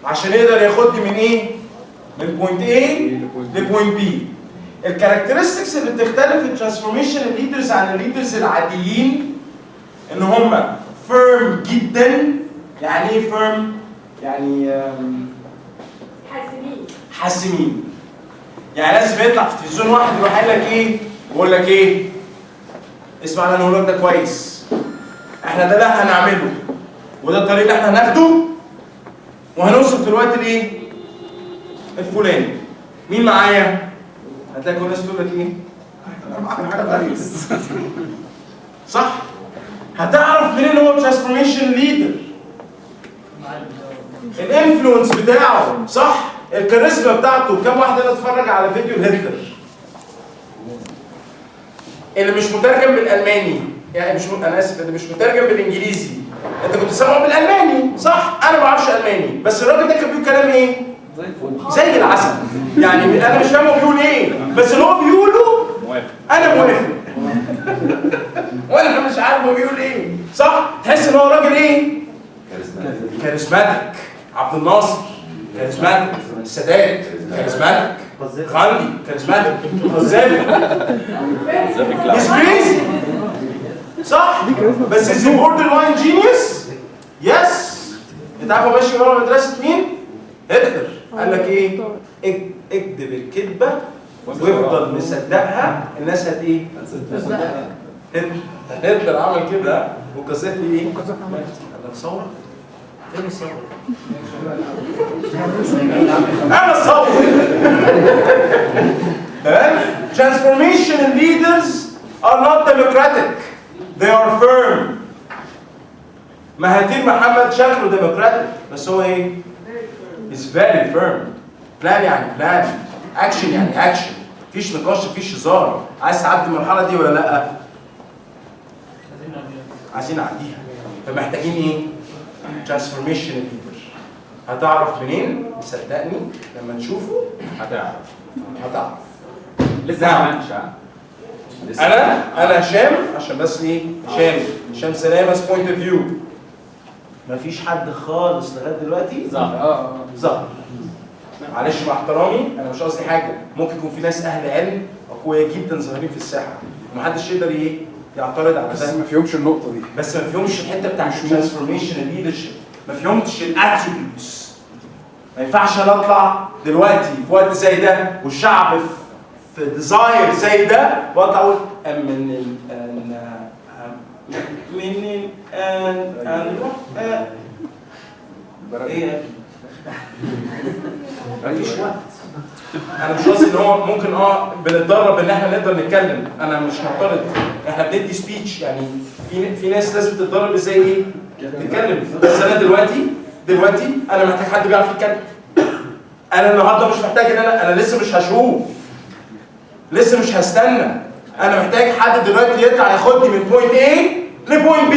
عشان يقدر ياخدني من ايه؟ من بوينت A لبوينت B. الكاركترستكس اللي بتختلف الترانسفورميشن ليدرز عن الليدرز العاديين ان هم فيرم جدا. يعني ايه فيرم؟ يعني حاسمين. يعني لازم يطلع في تلفزيون واحد يروح قايل لك ايه؟ بقول لك ايه؟ اسمع اللي انا هقول لك ده كويس. احنا ده اللي هنعمله وده الطريق اللي احنا هناخده وهنوصل في الوقت الايه؟ الفلاني. مين معايا؟ هتلاقي كل الناس تقول لك ايه؟ انا معاك الرئيس. صح؟ هتعرف منين هو ترانسفورميشن ليدر؟ الانفلونس بتاعه. صح؟ الكاريزما بتاعته. كم واحد هنا اتفرج على فيديو هتلر اللي مش مترجم بالالماني؟ يعني انا اسف، اللي مش مترجم بالانجليزي. انت كنت سامعه بالالماني صح؟ انا ما بعرفش الماني، بس الراجل ده كان بيقول كلام ايه؟ زي العسل. يعني انا مش فاهم هو بيقول ايه، بس اللي هو بيقوله انا موافق. وانا مش عارف هو بيقول ايه. صح؟ تحس ان هو راجل ايه؟ كاريزماتيك. عبد الناصر كاريزماتيك. السادات كاريزماتيك. غاندي كاريزماتيك. قذافي هيز كريزي. صح؟ بس از بوردر لاين جينيوس. يس. انت عارف هو ماشي ورا مدرسه مين؟ هتلر. قال لك ايه؟ اكذب الكذبه وافضل مصدقها، الناس هت ايه؟ هتلر. هتلر عمل كده وقذافي ايه؟ قال لك ثوره؟ فين الثوره؟ انا الثوره. تمام؟ Transformational leaders are not democratic. They are firm. مهاتير محمد شكله democratic بس هو ايه؟ is very firm. بلان يعني بلان، اكشن يعني اكشن، مفيش نقاش مفيش هزار. عايز تعدي المرحله دي ولا لا؟ عايزين نعديها. فمحتاجين ايه؟ ترانسفورميشن ليدر. هتعرف منين؟ صدقني لما تشوفه هتعرف. لسه ما عملتش. انا هشام عشان بس ايه؟ هشام سلامس بوينت اوف فيو. مفيش حد خالص لغايه دلوقتي ظهر. معلش مع احترامي انا مش قصدي حاجه، ممكن يكون في ناس اهل علم اقوياء جدا ظاهرين في الساحه ومحدش يقدر ايه؟ يعترض على ده. ما فيهمش النقطه دي. بس ما فيهمش الحته بتاعت الترانسفورميشن ليدرشيب، ما فيهمش الاتريبيوتس. ما ينفعش انا اطلع دلوقتي في وقت زي ده والشعب في ديزاير زي ده واطلع اقول ايه؟ مفيش وقت. انا مش قصدي ان هو ممكن بنتدرب ان احنا نقدر نتكلم، انا مش معترض، احنا بندي سبيتش يعني في ناس لازم تتدرب ازاي ايه؟ تتكلم. بس انا دلوقتي انا محتاج حد بيعرف يتكلم. انا النهارده مش محتاج ان انا لسه مش هشوف، لسه مش هستنى، انا محتاج حد دلوقتي يطلع ياخدني من بوينت A لبوينت B.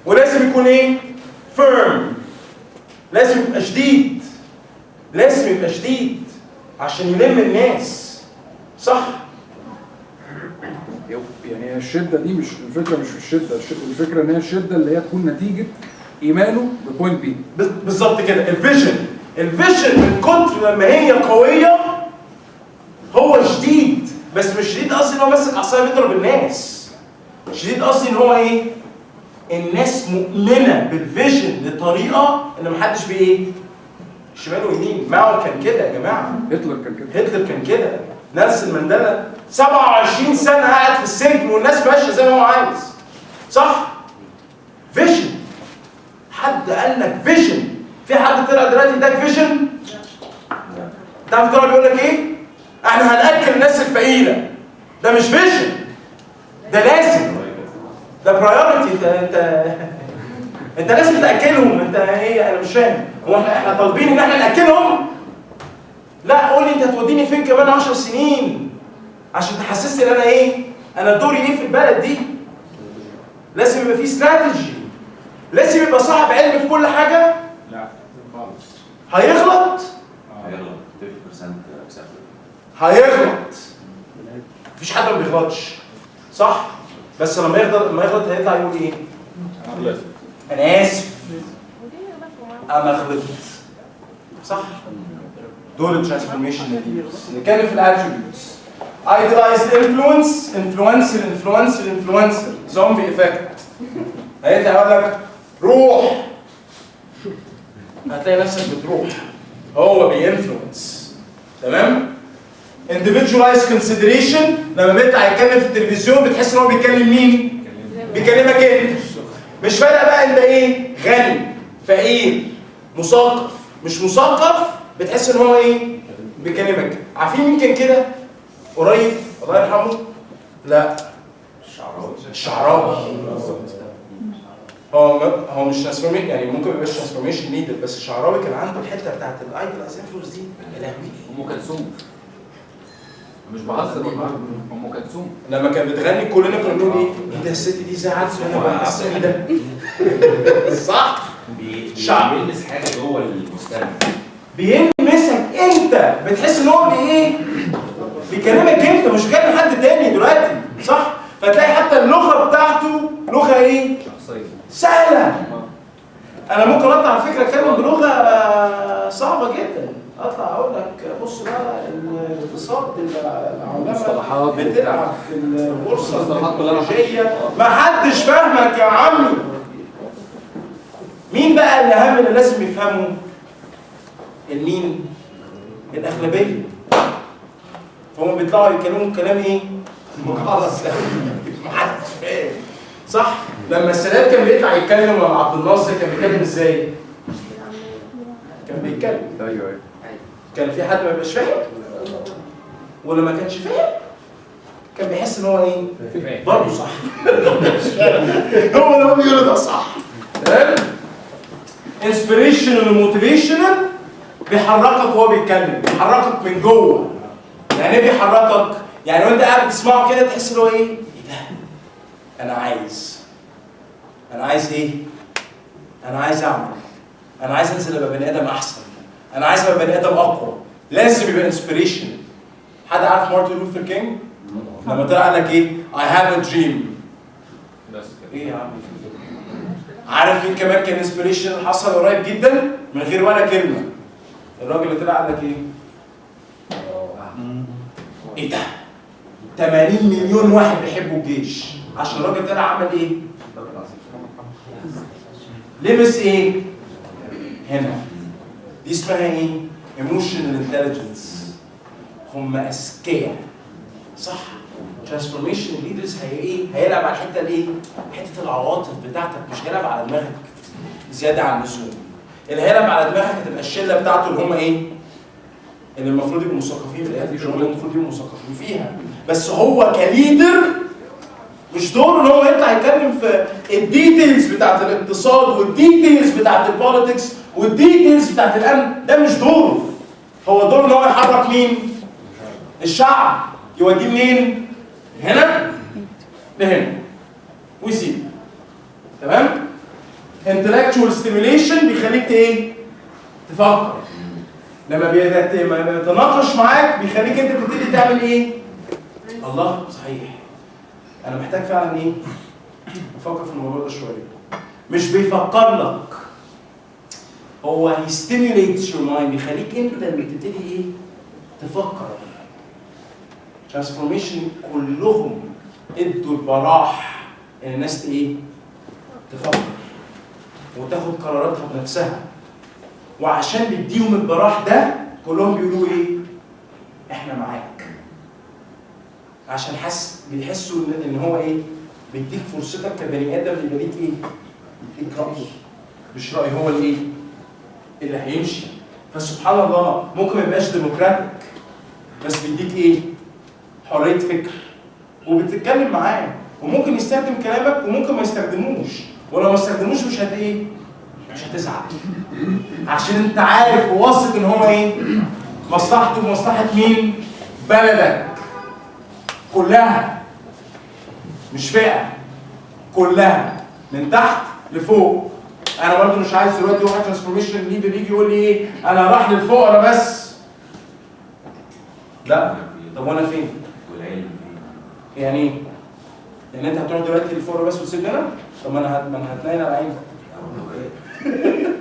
ولازم يكون ايه؟ فيرم. لازم يبقى شديد. عشان يلم الناس. صح؟ يعني الشده دي مش الفكره، مش في الشده، الفكره ان هي الشده اللي هي تكون نتيجه ايمانه ببوينت بي. بالظبط كده. الفيجن من كتر لما هي قويه هو شديد، بس مش شديد قصدي ان هو ماسك عصايه بيضرب الناس. شديد قصدي ان هو ايه؟ الناس مؤمنه بالفيجن بطريقه ان محدش بايه؟ شمال ويمين. ماو كان كده يا جماعه. هتلر كان كده. نيلسون مانديلا 27 سنه قاعد في السجن والناس ماشيه زي ما هو عايز. صح؟ فيجن. حد قال لك فيجن؟ في حد طلع دلوقتي اداك فيجن؟ تعرف طلع بيقول لك ايه؟ احنا هنأكل الناس الفقيره. ده مش فيجن. ده لازم. ده برايورتي. انت لازم تاكلهم. انت ايه؟ انا مش فاهم. هو احنا طالبين ان احنا ناكلهم؟ لا، قول لي انت هتوديني فين كمان 10 سنين عشان تحسسني ان انا ايه؟ انا دوري ايه في البلد دي؟ لازم يبقى في استراتيجي. لازم يبقى صاحب علم في كل حاجه. لا خالص. هيغلط 30% هيغلط. مفيش حد ما بيغلطش. صح؟ بس لما يغلط هيطلع يقول ايه؟ انا اسف، انا غلطت. صح؟ دول الترانسفورميشن ليدرز. نتكلم في الاتريبيوتس. ايدلايزد انفلونسر زومبي افكت. هيطلع يقول لك روح، هتلاقي نفسك بتروح. هو بينفلونس. تمام؟ individualized consideration. لما بيطلع يتكلم في التلفزيون بتحس ان هو بيكلم مين؟ بيكلمك انت. مش فارقه بقى انت ايه؟ غني، فقير، مثقف، مش مثقف، بتحس ان هو ايه؟ بيكلمك. عارفين مين كان كده؟ قريب الله يرحمه؟ لا، الشعراوي. هو مش ترانسفورميشن، يعني ممكن ما يبقاش ترانسفورميشن ليدر، بس الشعراوي كان عنده الحته بتاعت الايدلايز انفلونس دي. يا لهوي. ام كلثوم. مش بهزر والله. ام كلثوم لما كانت بتغني كلنا كنا بنقول ايه ده الست دي زي عدس وانا بحسها ده. صح؟ بيلمس حاجه جوه المستمع. بيلمسك انت، بتحس ان هو ايه؟ بيكلمك انت، مش بيكلم حد تاني دلوقتي. صح؟ فتلاقي حتى اللغه بتاعته لغه ايه؟ شخصيه سهله. انا ممكن اطلع على فكره اتكلم بلغه صعبه جدا. اطلع اقول لك بص بقى الاقتصاد العلماء بتلعب في البورصه التكنولوجيه، ما حدش فاهمك يا عمي. مين بقى اللي اهم اللي لازم يفهمه؟ المين؟ الاغلبيه. فهم بيطلعوا يتكلموا كلام ايه؟ مقرص. محدش فاهم صح؟ لما السادات كان بيطلع يتكلم مع عبد الناصر كان بيتكلم ازاي؟ كان بيتكلم ايوه كان في حد ما يبقاش فاهم؟ ولا ما كانش فاهم؟ كان بيحس ان هو ايه؟ برضه صح. هو اللي هو بيقوله ده صح. تمام؟ انسبريشنال وموتيفيشنال بيحركك وهو بيتكلم، بيحركك من جوه. يعني ايه بيحركك؟ يعني وانت قاعد بتسمعه كده تحس ان هو ايه؟ ايه ده؟ انا عايز ايه؟ انا عايز اعمل. انا عايز انزل ابقى بني ادم احسن. انا عايز ابقى بني ادم اقوى. لازم يبقى انسبريشن. حد عارف مارتن لوثر كينج؟ لما طلع قال لك ايه؟ I have a dream. بس كده. ايه يا عم؟ عارف مين كمان كان انسبريشن حصل قريب جدا من غير ولا كلمه؟ الراجل اللي طلع قال لك ايه؟ ايه ده؟ 80 مليون واحد بيحبوا الجيش عشان الراجل طلع عمل ايه؟ لمس ايه؟ هنا. دي اسمها ايه؟ ايموشنال انتليجنس. هم اذكياء صح؟ ترانسفورميشن ليدرز هي ايه؟ هيلعب على الحته الايه؟ حته العواطف بتاعتك، مش هيلعب على دماغك زياده عن اللزوم. اللي هيلعب على دماغك هتبقى الشله بتاعته اللي هم ايه؟ اللي المفروض يبقوا مثقفين في الحته دي، اللي المفروض يبقوا مثقفين فيها. بس هو كليدر مش دوره ان هو يطلع يتكلم في الديتيلز بتاعت الاقتصاد والديتيلز بتاعت البوليتكس والديتيلز بتاعت الامن، ده مش دوره. هو دوره ان هو يحرك مين؟ الشعب. يوديه منين؟ هنا لهنا ويسيب. تمام؟ intellectual stimulation بيخليك ايه؟ تفكر. لما بيتناقش معاك بيخليك انت تبتدي تعمل ايه؟ الله صحيح. انا محتاج فعلا ايه؟ افكر في الموضوع ده شويه. مش بيفكر لك. هو he stimulates your mind، بيخليك انت اللي تبتدي ايه؟ تفكر. ترانسفورميشن كلهم ادوا البراح ان الناس ايه؟ تفكر وتاخد قراراتها بنفسها. وعشان بيديهم البراح ده كلهم بيقولوا ايه؟ احنا معاك. عشان بيحسوا ان هو ايه؟ بيديك فرصتك كبني ادم يبقى ليك ايه؟ ليك راي. مش راي هو الايه؟ اللي هيمشي. فسبحان الله ممكن ما يبقاش ديمقراطيك بس بيديك ايه؟ حريه فكر. وبتتكلم معاه وممكن يستخدم كلامك وممكن ما يستخدموش، ولو ما استخدموش مش ايه؟ مش هتزعل. عشان انت عارف وواثق ان هو ايه؟ مصلحته ومصلحه مين؟ بلدك كلها. مش فئه، كلها من تحت لفوق. انا برضه مش عايز دلوقتي واحد ترانسفورميشن ليدر يجي يقول لي ايه؟ انا راح للفقراء بس. لا، طب وانا فين؟ والعلم يعني ايه؟ يعني انت هتروح دلوقتي للفقراء بس وتسيبني انا؟ طب ما انا هتنين على عيني.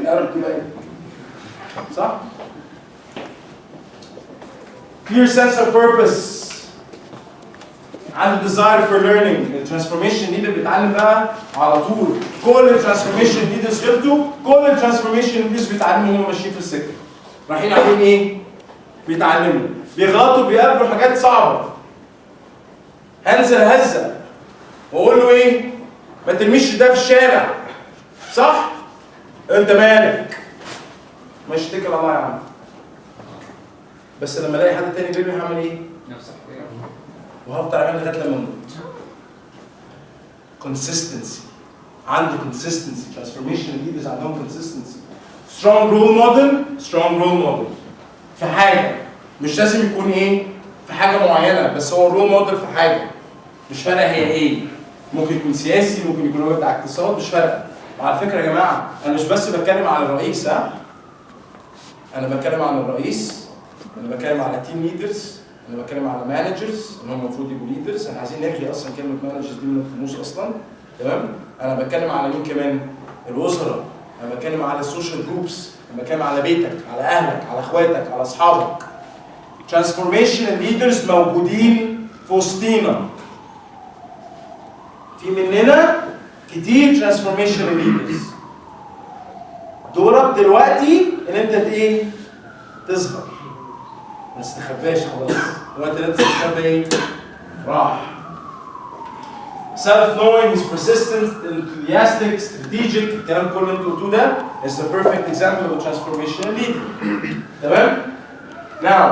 يا رب تبقى صح؟ Clear sense of purpose. عنده desire for learning. الترانسفورميشن ليدر بيتعلم بقى على طول. كل الترانسفورميشن ليدرز غلطوا، كل الترانسفورميشن ليدرز بيتعلموا وهم ماشيين في السكه. رايحين عاملين ايه؟ بيتعلموا. بيغلطوا، بيقابلوا حاجات صعبه. هنزل هزه واقول له ايه؟ ما ترميش ده في الشارع. صح؟ انت مالك؟ مش اتكل على الله يا عم. بس لما الاقي حد تاني بيبي هعمل ايه؟ نفس الحكايه. وهفضل اعمل لغايه لما اموت. consistency. عنده consistency. transformation leaders عندهم consistency. strong role model في حاجه. مش لازم يكون ايه؟ في حاجه معينه، بس هو رول موديل في حاجه. مش فارقه هي ايه؟ ممكن يكون سياسي، ممكن يكون هو بتاع اقتصاد، مش فارقه. وعلى فكره يا جماعه انا مش بس بتكلم على الرئيس، انا بتكلم على الرئيس، انا بتكلم على تيم ليدرز، انا بتكلم على مانجرز ان هم المفروض يبقوا ليدرز. احنا عايزين نلغي اصلا كلمه مانجرز دي من القاموس اصلا. تمام؟ انا بتكلم على مين كمان؟ الوزراء. انا بتكلم على السوشيال جروبس، انا بتكلم على بيتك، على اهلك، على اخواتك، على اصحابك. ترانسفورميشن ليدرز موجودين في وسطينا. في مننا كتير ترانسفورميشن ليدرز. دورك دلوقتي ان انت ايه؟ تظهر. ما تستخباش خلاص. الوقت اللي انت تستخبى ايه؟ راح. self knowing, he's persistent, enthusiastic, strategic. الكلام كله اللي انتوا قلتوه ده is the perfect example of a transformational leader. تمام؟ now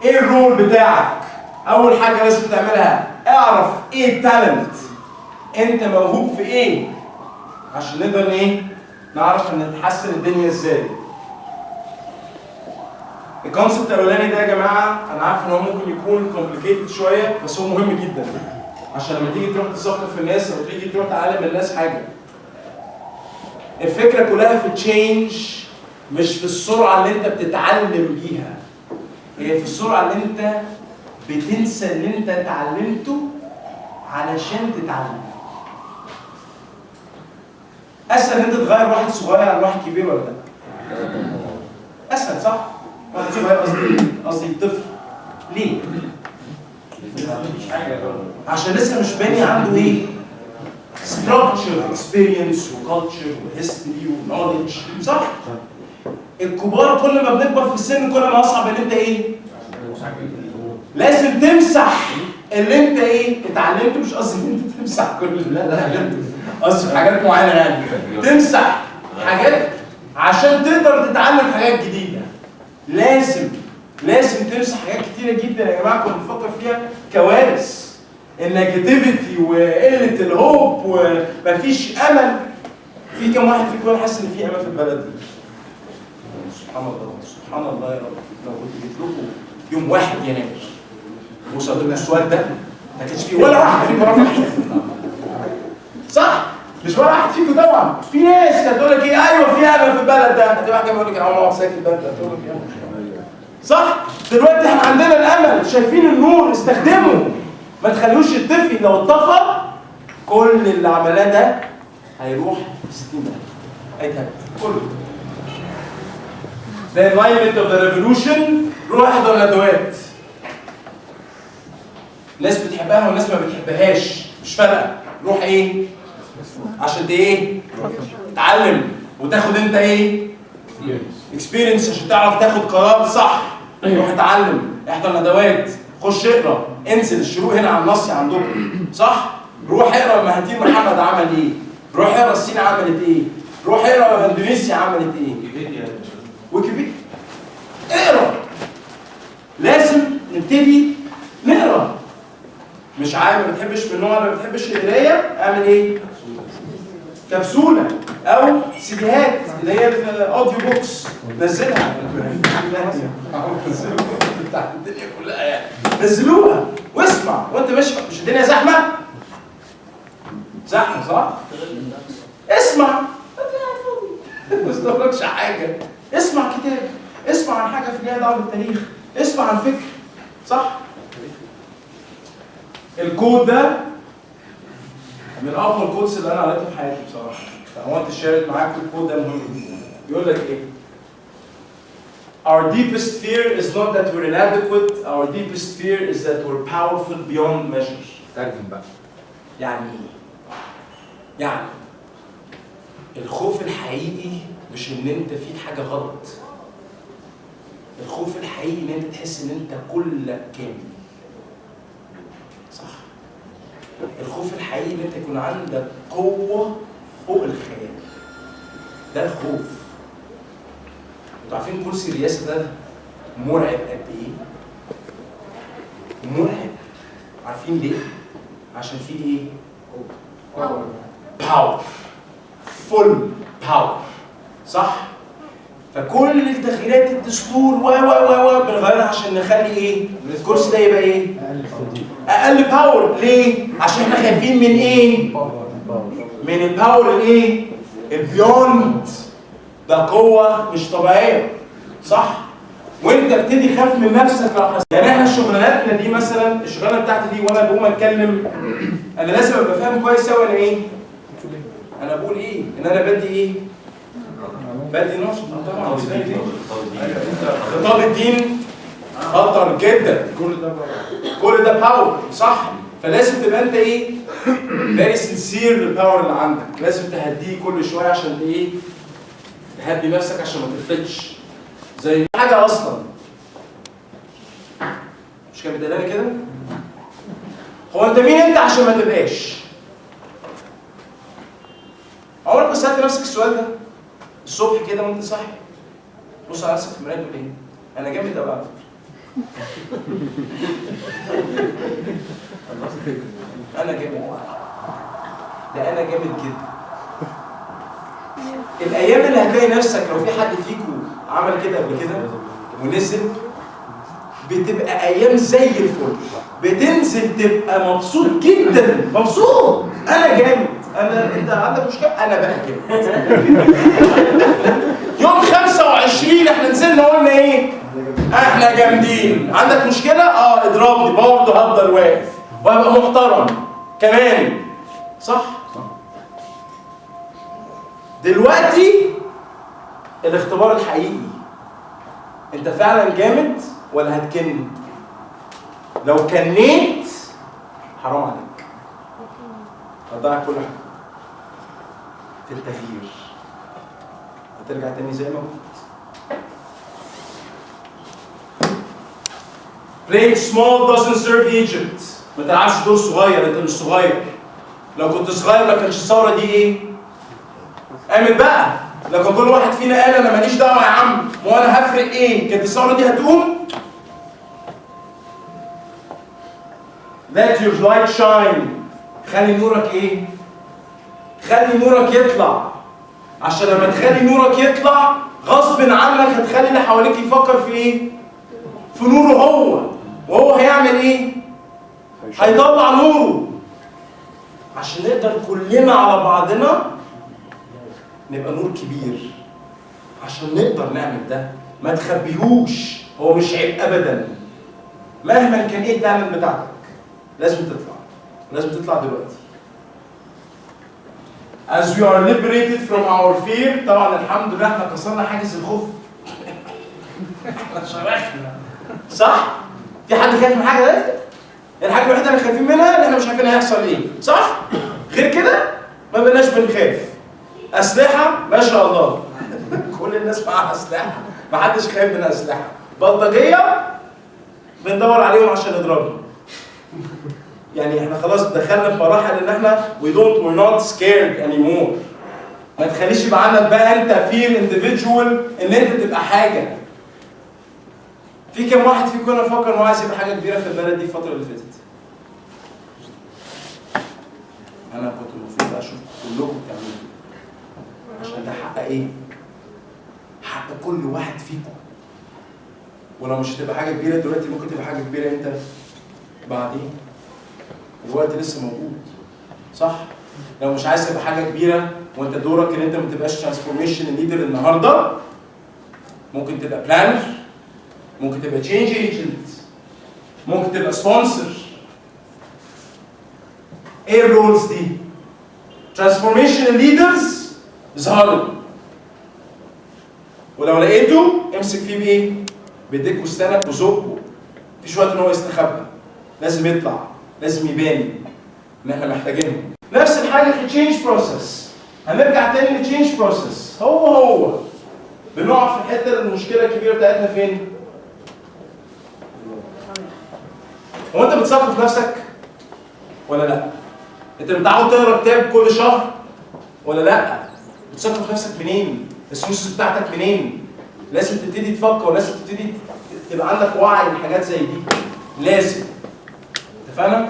ايه الرول بتاعك؟ اول حاجه لازم تعملها اعرف ايه التالنت، انت موهوب في ايه عشان نقدر ايه نعرف ان نحسن الدنيا ازاي. الكونسبت الاولاني ده يا جماعه انا عارف ان هو ممكن يكون كومبليكيتد شويه بس هو مهم جدا عشان لما تيجي تروح تثقف الناس او تيجي تروح تعلم الناس حاجه. الفكره كلها في التشينج مش في السرعه اللي انت بتتعلم بيها، هي في السرعه اللي انت بتنسى اللي انت اتعلمته علشان تتعلم. اسهل ان انت تغير واحد صغير عن واحد كبير ولا لا؟ اسهل صح؟ واحد صغير قصدي طفل. ليه؟ عشان لسه مش باني عنده ايه؟ structure, experience وculture وhistory وknowledge صح؟ الكبار كل ما بنكبر في السن كل ما اصعب ان انت ايه؟ لازم تمسح اللي انت ايه؟ اتعلمته، مش قصدي ان انت تمسح كل قصدي في حاجات معينه يعني تمسح حاجات عشان تقدر تتعلم حاجات جديده. لازم تمسح حاجات كتيره جدا يا جماعه كنا بنفكر فيها كوارث. النيجاتيفيتي وقله الهوب ومفيش امل. في كم واحد فيكم حاسس ان في امل في البلد دي؟ سبحان الله سبحان الله يا رب. لو كنت جيت لكم يوم 1 يناير وسالتكم السؤال ده ما كانش في ولا واحد فيكم رفع ايده. صح؟ مش ولا واحد فيكم طبعا. في ناس كانت تقول لك ايه ايوه في امل في البلد ده، هتبقى حاجه يقول لك انا اقعد ساكت البلد ده تقول لك ايه صح؟ دلوقتي احنا عندنا الامل، شايفين النور استخدمه، ما تخليهوش يطفي. لو اتطفى كل اللي عملناه ده هيروح في 60 دقيقه هيتهد كله. The environment of the revolution روح احضر الندوات. ناس بتحبها والناس ما بتحبهاش مش فارقه، روح ايه؟ عشان ايه؟ تتعلم وتاخد انت ايه؟ اكسبيرينس عشان تعرف تاخد قرار صح. روح اتعلم، احضر ندوات، خش اقرا، انزل الشروق هنا على النص عندكم صح؟ روح اقرا مهاتير محمد عمل ايه؟ روح اقرا الصين عملت ايه؟ روح اقرا اندونيسيا عملت ايه؟ ويكيبيديا. اقرا. لازم نبتدي نقرا. مش عارف ما بتحبش من النوع اللي ما بتحبش القرايه، اعمل ايه؟ كبسوله او سيديهات اللي هي الاوديو بوكس نزلها. بتاعت الدنيا كلها يعني نزلوها واسمع وانت ماشي. مش الدنيا زحمه؟ زحمه صح؟ اسمع ما تستغربش حاجه. اسمع كتاب، اسمع عن حاجه في ليها دعوه بالتاريخ، اسمع عن فكر صح؟ الكود ده من افضل الكودز اللي انا قريتها في حياتي بصراحه. فهو انت شارك معاكم الكود ده مهم جدا. يقول لك ايه؟ Our deepest fear is not that we're inadequate, our deepest fear is that we're powerful beyond measure. ترجم بقى. يعني ايه؟ يعني الخوف الحقيقي مش ان انت فيك حاجه غلط. الخوف الحقيقي ان انت تحس ان انت كلك كامل. صح؟ الخوف الحقيقي ان انت يكون عندك قوه فوق الخيال. ده الخوف. انتوا عارفين كرسي الرئاسه ده مرعب قد ايه؟ مرعب. عارفين ليه؟ عشان فيه ايه؟ باور. فول باور. صح؟ فكل التغييرات الدستور بنغيرها عشان نخلي ايه؟ الكرسي ده يبقى ايه؟ اقل باور. ليه؟ عشان احنا خايفين من ايه؟ من الباور الايه؟ البيوند. ده قوه مش طبيعيه صح؟ وانت ابتدي خاف من نفسك لو حسيت. يعني احنا شغلاناتنا دي مثلا الشغلانه بتاعتي دي وانا بقوم اتكلم انا لازم ابقى فاهم كويس قوي انا ايه؟ انا بقول ايه؟ ان انا بدي ايه؟ بدي نشط. طبعا خطاب الدين خطر جدا. كل ده باور صح؟ فلازم تبقى انت ايه؟ فيري سنسير للباور اللي عندك. لازم تهديه كل شويه عشان ايه؟ تهدي نفسك عشان ما تفلتش. زي حاجه اصلا مش كان بتقلقني كده؟ هو انت مين انت عشان ما تبقاش؟ سالت نفسك السؤال ده الصبح كده وانت صاحي؟ بص على نفسك في المرايه تقول ايه؟ انا جامد قوي على فكره. انا جامد، ده انا جامد جدا. الايام اللي هتلاقي نفسك لو في حد فيكم عمل كده قبل كده ونزل، بتبقى ايام زي الفل، بتنزل تبقى مبسوط جدا، مبسوط. انا جامد، انت عندك مشكله؟ انا بقى جامد. يوم 25 احنا نزلنا قلنا ايه؟ احنا جامدين. عندك مشكله؟ اضربني برضه، هفضل واقف وهبقى محترم كمان. صح؟ دلوقتي الاختبار الحقيقي، انت فعلا جامد ولا هتكن؟ لو كنيت حرام عليك، هتضيع كل حاجه في التغيير، هترجع تاني زي ما كنت. Playing small doesn't serve Egypt. ما تلعبش دور صغير، انت مش صغير. لو كنت صغير ما كانش الثوره دي ايه؟ قامت بقى. لو كان كل واحد فينا قال انا ماليش دعوه يا عم وانا هفرق ايه؟ كانت الثوره دي هتقوم؟ Let your light shine. خلي نورك ايه؟ خلي نورك يطلع. عشان لما تخلي نورك يطلع غصب عنك هتخلي اللي حواليك يفكر في ايه؟ في نوره هو. وهو هيعمل ايه؟ هيطلع نوره. عشان نقدر كلنا على بعضنا نبقى نور كبير. عشان نقدر نعمل ده ما تخبيهوش، هو مش عيب ابدا. مهما كان ايه التالنت بتاعتك لازم تطلع، لازم تطلع دلوقتي. As we are liberated from our fear. طبعا الحمد لله احنا كسرنا حاجز الخوف. احنا شرحنا صح؟ في حد خايف من حاجه دلوقتي؟ الحاجه الوحيده اللي خايفين منها ان احنا مش عارفين هيحصل ايه، صح؟ غير كده ما بقناش بنخاف. اسلحه ما شاء الله. كل الناس معاها اسلحه، ما حدش خايف من اسلحه. بلطجيه بندور عليهم عشان نضربهم. يعني احنا خلاص دخلنا في مراحل ان احنا we're not scared anymore. ما تخليش يبقى عندك بقى انت فير انديفيدوال ان انت تبقى حاجه. في كام واحد فيكم انا فاكر انه عايز يبقى حاجه كبيره في البلد دي الفتره اللي فاتت؟ انا كنت المفروض اشوف كلكم بتعملوا كده. عشان ده حق ايه؟ حق كل واحد فيكم. ولو مش هتبقى حاجه كبيره دلوقتي ممكن تبقى حاجه كبيره امتى؟ بعدين. الوقت لسه موجود. صح؟ لو مش عايز تبقى حاجه كبيره وانت دورك ان انت ما تبقاش ترانسفورميشن ليدر النهارده، ممكن تبقى بلانر، ممكن تبقى تشينج ايجنت، ممكن تبقى سبونسر. ايه الرولز دي؟ ترانسفورميشن ليدرز اظهروا. ولو لقيته امسك فيه بايه؟ بايديك وسنانك وزقه. مفيش وقت ان هو يستخبى. لازم يطلع، لازم يبان ان احنا محتاجينه. نفس الحاجه في التشينج بروسيس. هنرجع تاني للتشينج بروسيس. هو بنقع في الحته المشكله الكبيره بتاعتنا فين؟ هو انت بتثقف نفسك ولا لا؟ انت متعود تقرا كتاب كل شهر ولا لا؟ بتثقف نفسك منين؟ السورسز بتاعتك منين؟ لازم تبتدي تفكر ولازم تبتدي تبقى عندك وعي لحاجات زي دي. لازم. اتفقنا؟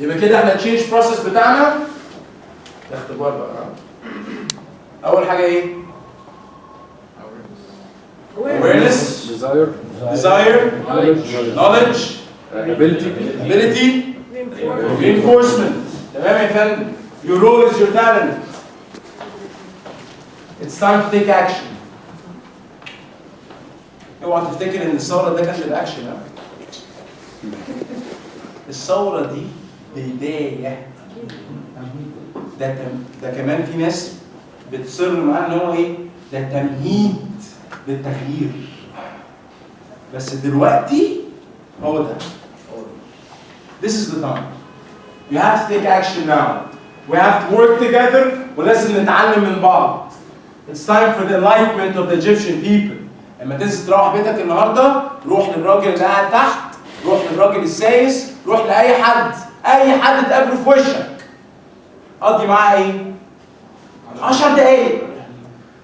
يبقى كده احنا التشينج بروسيس بتاعنا ده اختبار بقى. اول حاجه ايه؟ awareness, desire, knowledge, ability, reinforcement. تمام يا فندم؟ Your role is your talent. It's time to take action. اوعى تفتكر ان الثوره ده كان بالاكشن. الثوره دي بدايه. ده كمان في ناس بتصر معاه ان هو ايه؟ ده تمهيد للتغيير. بس دلوقتي هو ده. This is the time. You have to take action now. We have to work together ولازم نتعلم من بعض. It's time for the enlightenment of the Egyptian people. لما تنزل تروح بيتك النهارده، روح للراجل اللي قاعد تحت، روح للراجل السايس، روح لأي حد، أي حد تقابله في وشك. قضي معاه إيه؟ 10 دقايق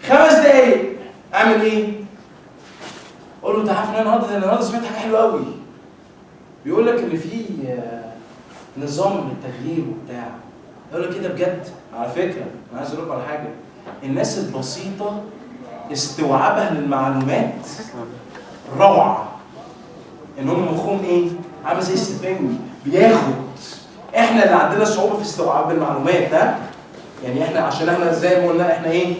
5 دقايق اعمل ايه؟ قول له انت عارف ان انا النهارده سمعت حاجه حلوه قوي. بيقول لك ان في نظام للتغيير وبتاع. يقول لك كده بجد؟ على فكره انا عايز اقول لكم على حاجه، الناس البسيطه استوعابها للمعلومات روعه. ان هم مخهم ايه؟ عامل زي السفنج بياخد. احنا اللي عندنا صعوبه في استوعاب المعلومات ده. يعني احنا عشان احنا زي ما قلنا احنا ايه؟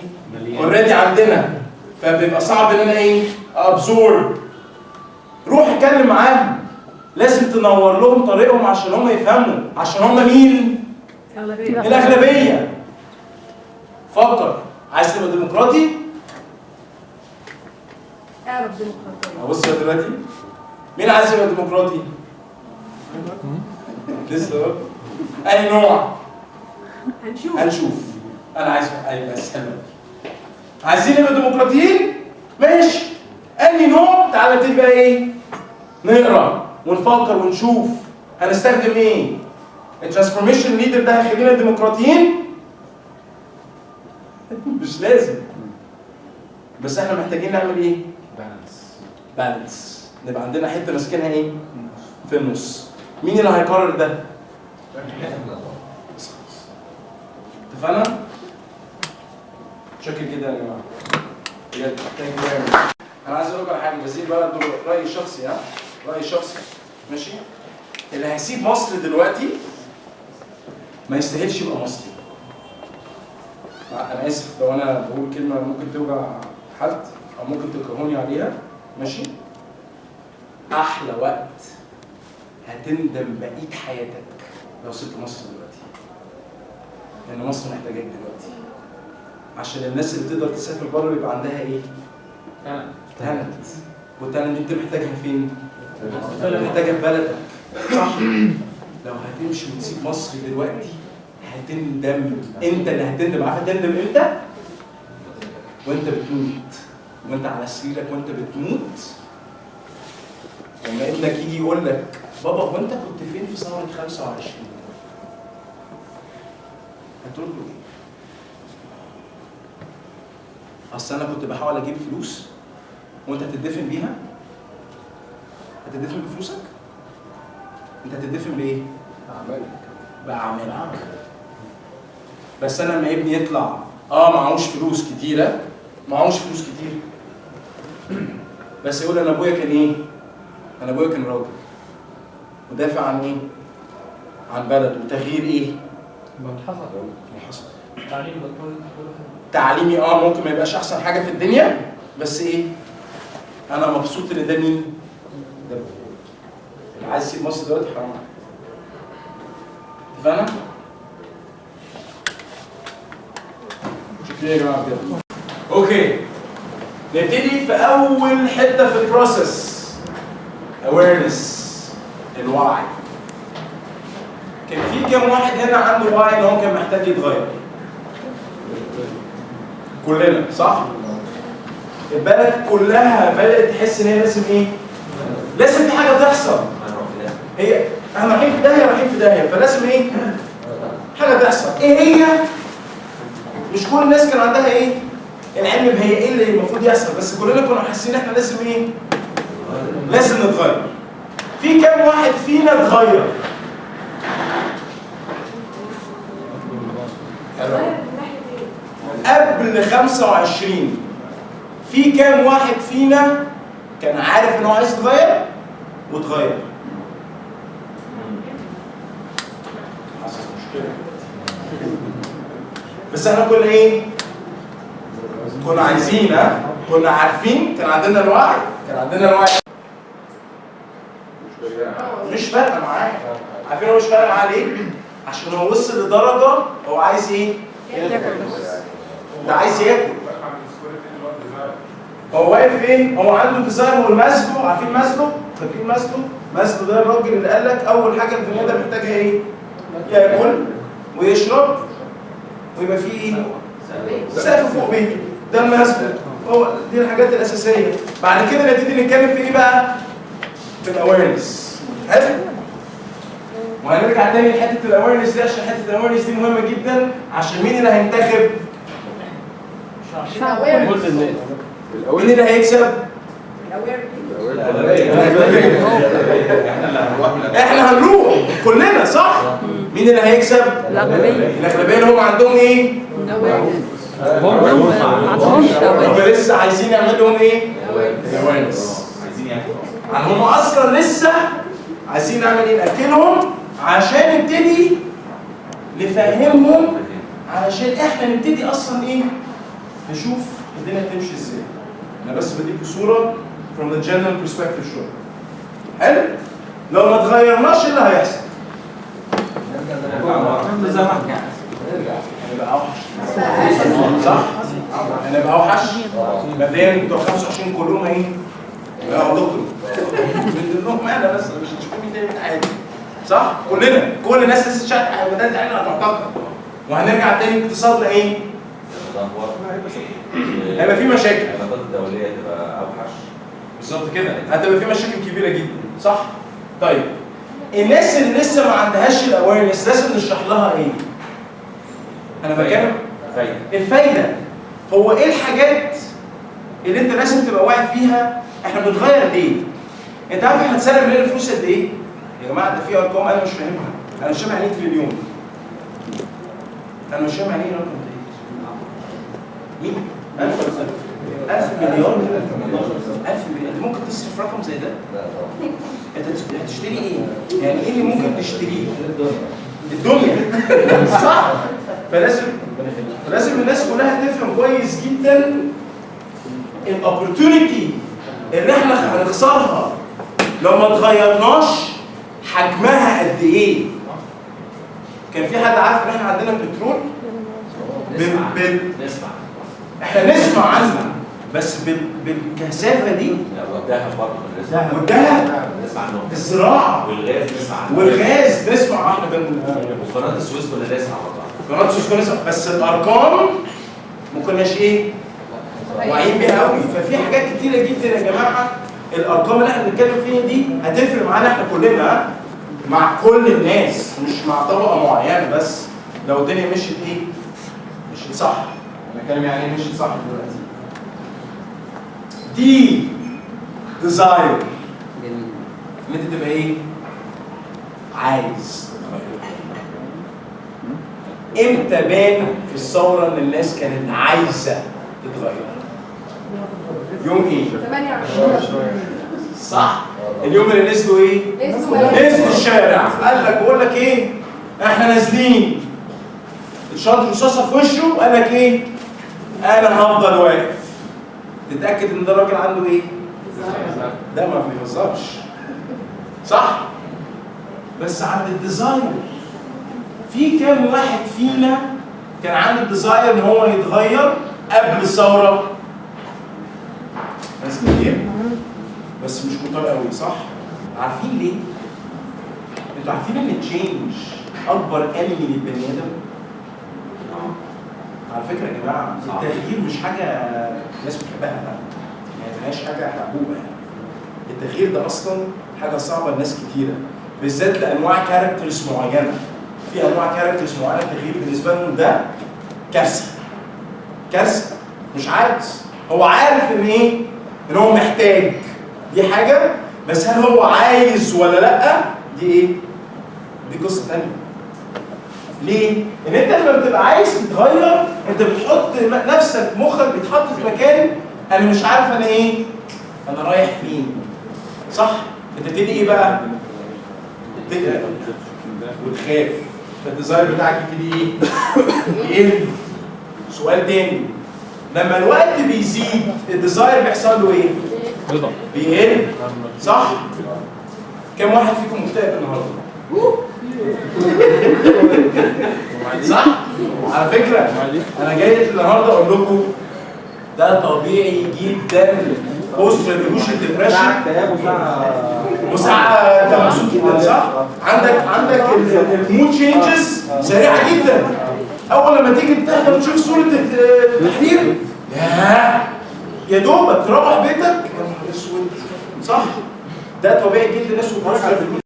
اوريدي عندنا، فبيبقى صعب ان انا ايه؟ ابزورب. روح اتكلم معاهم، لازم تنور لهم طريقهم عشان هم يفهموا، عشان هم مين؟ الاغلبيه. فكر، عايز تبقى ديمقراطي؟ اعرف ديمقراطية. بص يا دلوقتي، مين عايز يبقى ديمقراطي؟ لسه بقى؟ أي نوع؟ هنشوف. أنا عايز أيوة أسهل. عايزين نبقى ديمقراطيين؟ ماشي. أي نوع؟ تعالى نبتدي بقى إيه؟ نقرا ونفكر ونشوف هنستخدم إيه؟ الترانسفورميشن ليدر ده هيخلينا ديمقراطيين؟ مش لازم. بس إحنا محتاجين نعمل إيه؟ بالانس. نبقى عندنا حته ماسكينها ايه؟ في النص. مين اللي هيقرر ده؟ اتفقنا؟ شكل كده يا جماعه. بجد انا عايز اقول لكم على حاجه، بس دي بقى رايي الشخصي. رايي الشخصي ماشي؟ اللي هيسيب مصر دلوقتي ما يستاهلش يبقى مصري. انا اسف لو انا بقول كلمه ممكن توجع حد او ممكن تكرهوني عليها، ماشي؟ احلى وقت هتندم بقية حياتك لو سبت مصر دلوقتي. لان مصر محتاجاك دلوقتي. عشان الناس اللي تقدر تسافر بره يبقى عندها ايه؟ تالنت. والتالنت دي انت محتاجها فين؟ محتاجها في بلدك. صح؟ لو هتمشي وتسيب مصر دلوقتي هتندم. انت اللي هتندم. عارف هتندم امتى؟ وانت بتموت. وانت على سريرك وانت بتموت. لما ابنك يجي يقول لك بابا هو انت كنت فين في ثوره 25؟ هتقول له ايه؟ اصل انا كنت بحاول اجيب فلوس وانت هتدفن بيها؟ هتدفن بفلوسك؟ انت هتدفن بايه؟ باعمالك. بس انا لما ابني يطلع معهوش فلوس كتيره، بس يقول انا ابويا كان ايه؟ انا ابويا كان راجل ودافع عن ايه؟ عن بلد وتغيير ايه؟ حصل. تعليمي ممكن ما يبقاش احسن حاجه في الدنيا، بس ايه؟ انا مبسوط ان ده مين؟ ده اللي عايز يسيب مصر دلوقتي حرام عليك. اتفقنا؟ شكرا يا جماعه بجد. اوكي. نبتدي في اول حته في البروسيس. awareness. الوعي. كان في كام واحد هنا عنده وعي ان هو كان محتاج يتغير؟ كلنا صح؟ البلد كلها بدأت تحس ان هي لازم ايه؟ لازم في حاجه تحصل. هي احنا رايحين في داهيه فلازم ايه؟ حاجه تحصل. ايه هي؟ مش كل الناس كان عندها ايه؟ العلم بهي ايه اللي المفروض يحصل، بس كلنا كنا حاسين احنا لازم ايه؟ لازم نتغير. في كام واحد فينا اتغير؟ قبل 25 في كام واحد فينا كان عارف ان هو عايز يتغير واتغير؟ حصل مشكله. بس احنا كنا ايه؟ كنا عايزين كنا عارفين، كان عندنا الوعي، مش فارقه معاه. عارفين هو مش فارقه معاه ليه؟ عشان هو وصل لدرجه هو عايز ايه؟ ده عايز ياكل. هو واقف فين؟ هو عنده ديزاير. هو مازلو، عارفين مازلو؟ فاكرين مازلو؟ مازلو ده الراجل اللي قال لك اول حاجه البني ادم محتاجها ايه؟ ياكل ويشرب ويبقى فيه ايه؟ سقف فوق بيته. ده مازلو. هو دي الحاجات الاساسيه. بعد كده نبتدي نتكلم في ايه بقى؟ في الاويرنس. حلو؟ وهنرجع تاني لحته الاويرنس دي عشان حته الاويرنس دي مهمه جدا. عشان مين اللي هينتخب؟ كل الناس. مين اللي هيكسب؟ احنا هنروح كلنا صح؟ مين اللي هيكسب؟ الاغلبيه اللي هم عندهم ايه؟ هم لسه عايزين يعمل لهم ايه؟ awareness. هم اصلا لسه عايزين نعمل ايه؟ ناكلهم عشان نبتدي نفهمهم، علشان احنا نبتدي اصلا ايه؟ نشوف الدنيا تمشي ازاي. انا بس بديكوا صوره from the general perspective شويه. حلو؟ لو ما اتغيرناش ايه اللي هيحصل؟ هنبقى اوحش. صح؟ هنبقى اوحش. مبدئيا بتوع 25 كلهم ايه؟ يا دكتور. من ضمنهم انا بس مش هتشوفوا مين تاني عادي. صح؟ كلنا كل الناس لسه شايفه بدات تعمل على المعتقد. وهنرجع تاني اقتصادنا ايه؟ هيبقى في مشاكل. العلاقات الدوليه تبقى اوحش. بالظبط كده، هتبقى في مشاكل كبيره جدا، صح؟ طيب الناس اللي لسه ما عندهاش الاويرنس لازم نشرح لها ايه؟ انا بتكلم الفايده. هو ايه الحاجات اللي انت لازم تبقى واعي فيها؟ احنا بنتغير ليه؟ انت عارف احنا هنسرق مننا فلوس قد ايه؟ يا جماعه ده في ارقام انا مش فاهمها، انا مش فاهم يعني ايه تريليون. انا مش فاهم يعني ايه رقم ده. مين؟ 1000 مليار؟ 1000 مليار، انت ممكن تصرف رقم زي ده؟ انت هتشتري ايه؟ يعني ايه اللي ممكن تشتريه؟ الدنيا. صح؟ فلازم الناس كلها تفهم كويس جدا الاوبورتيونيتي اللي احنا هنخسرها لو ما اتغيرناش حجمها قد ايه؟ كان في حد عارف ان احنا عندنا بترول؟ نسمع. احنا نسمع عنها بس بالكثافه دي. لا والذهب برضه بنسمع. والذهب نسمع عنهم. الزراعه والغاز نسمع عنهم. والغاز نسمع احنا وقناه السويس كنا نسمع برضه. قناه السويس كنا نسمع، بس الارقام ما كناش ايه؟ واعيين بيها قوي. ففي حاجات كتيره جدا يا جماعه الارقام اللي احنا بنتكلم فيها دي هتفرق معانا احنا كلنا، مع كل الناس مش مع طبقه معينه بس. لو الدنيا مشيت ايه؟ مشيت صح. انا بتكلم يعني ايه مشيت صح دلوقتي؟ دي ديزاير ان انت تبقى ايه؟ عايز تتغير. امتى بان في الثوره ان الناس كانت عايزه تتغير؟ يوم ايه؟ 28 صح؟ اليوم اللي نزلوا ايه؟ نزلوا الشارع. قال لك بقول لك ايه؟ احنا نازلين. الشاطر رصاصه في وشه وقال لك ايه؟ انا هفضل واقف. تتاكد ان ده الراجل عنده ايه؟ ده ما بيهزرش. صح؟ بس عند الديزاير في كام واحد فينا كان عنده الديزاير ان هو يتغير قبل الثوره؟ ناس كتير بس مش كتار قوي، صح؟ عارفين ليه؟ انتوا عارفين ان التشينج اكبر انمي للبني ادم؟ على فكره يا جماعه التغيير مش حاجه الناس بتحبها، يعني ملهاش حاجه حبوبه. يعني التغيير ده اصلا حاجه صعبه لناس كتيره، بالذات لانواع كاركترز معينه. في انواع كاركترز معينه التغيير بالنسبه لهم ده كارثه. كارثه، مش عايز. هو عارف ان ايه؟ ان هو محتاج، دي حاجه، بس هل هو عايز ولا لا؟ دي ايه؟ دي قصه ثانيه. ليه؟ ان انت لما بتبقى عايز تتغير انت بتحط نفسك، مخك بيتحط في مكان انا مش عارف انا ايه؟ انا رايح فين؟ صح؟ انت تبتدي ايه بقى؟ تقلق وتخاف. فالديزاير بتاعك يبتدي ايه؟ يقل. سؤال تاني، لما الوقت بيزيد الديزاير بيحصل له ايه؟ بيقل. صح؟ كم واحد فيكم مكتئب النهارده؟ صح؟ على فكرة أنا جاي النهارده أقول لكم ده طبيعي جدا. بص ريفولوشن ديبريشن وساعة أنت مبسوط جدا، صح؟ عندك المود تشينجز سريعة جدا. أول لما تيجي تحضر وتشوف صورة التحرير يا دوبك تروح بيتك يا نهار أسود، صح؟ ده طبيعي جدا. اسمه بوست ريفولوشن.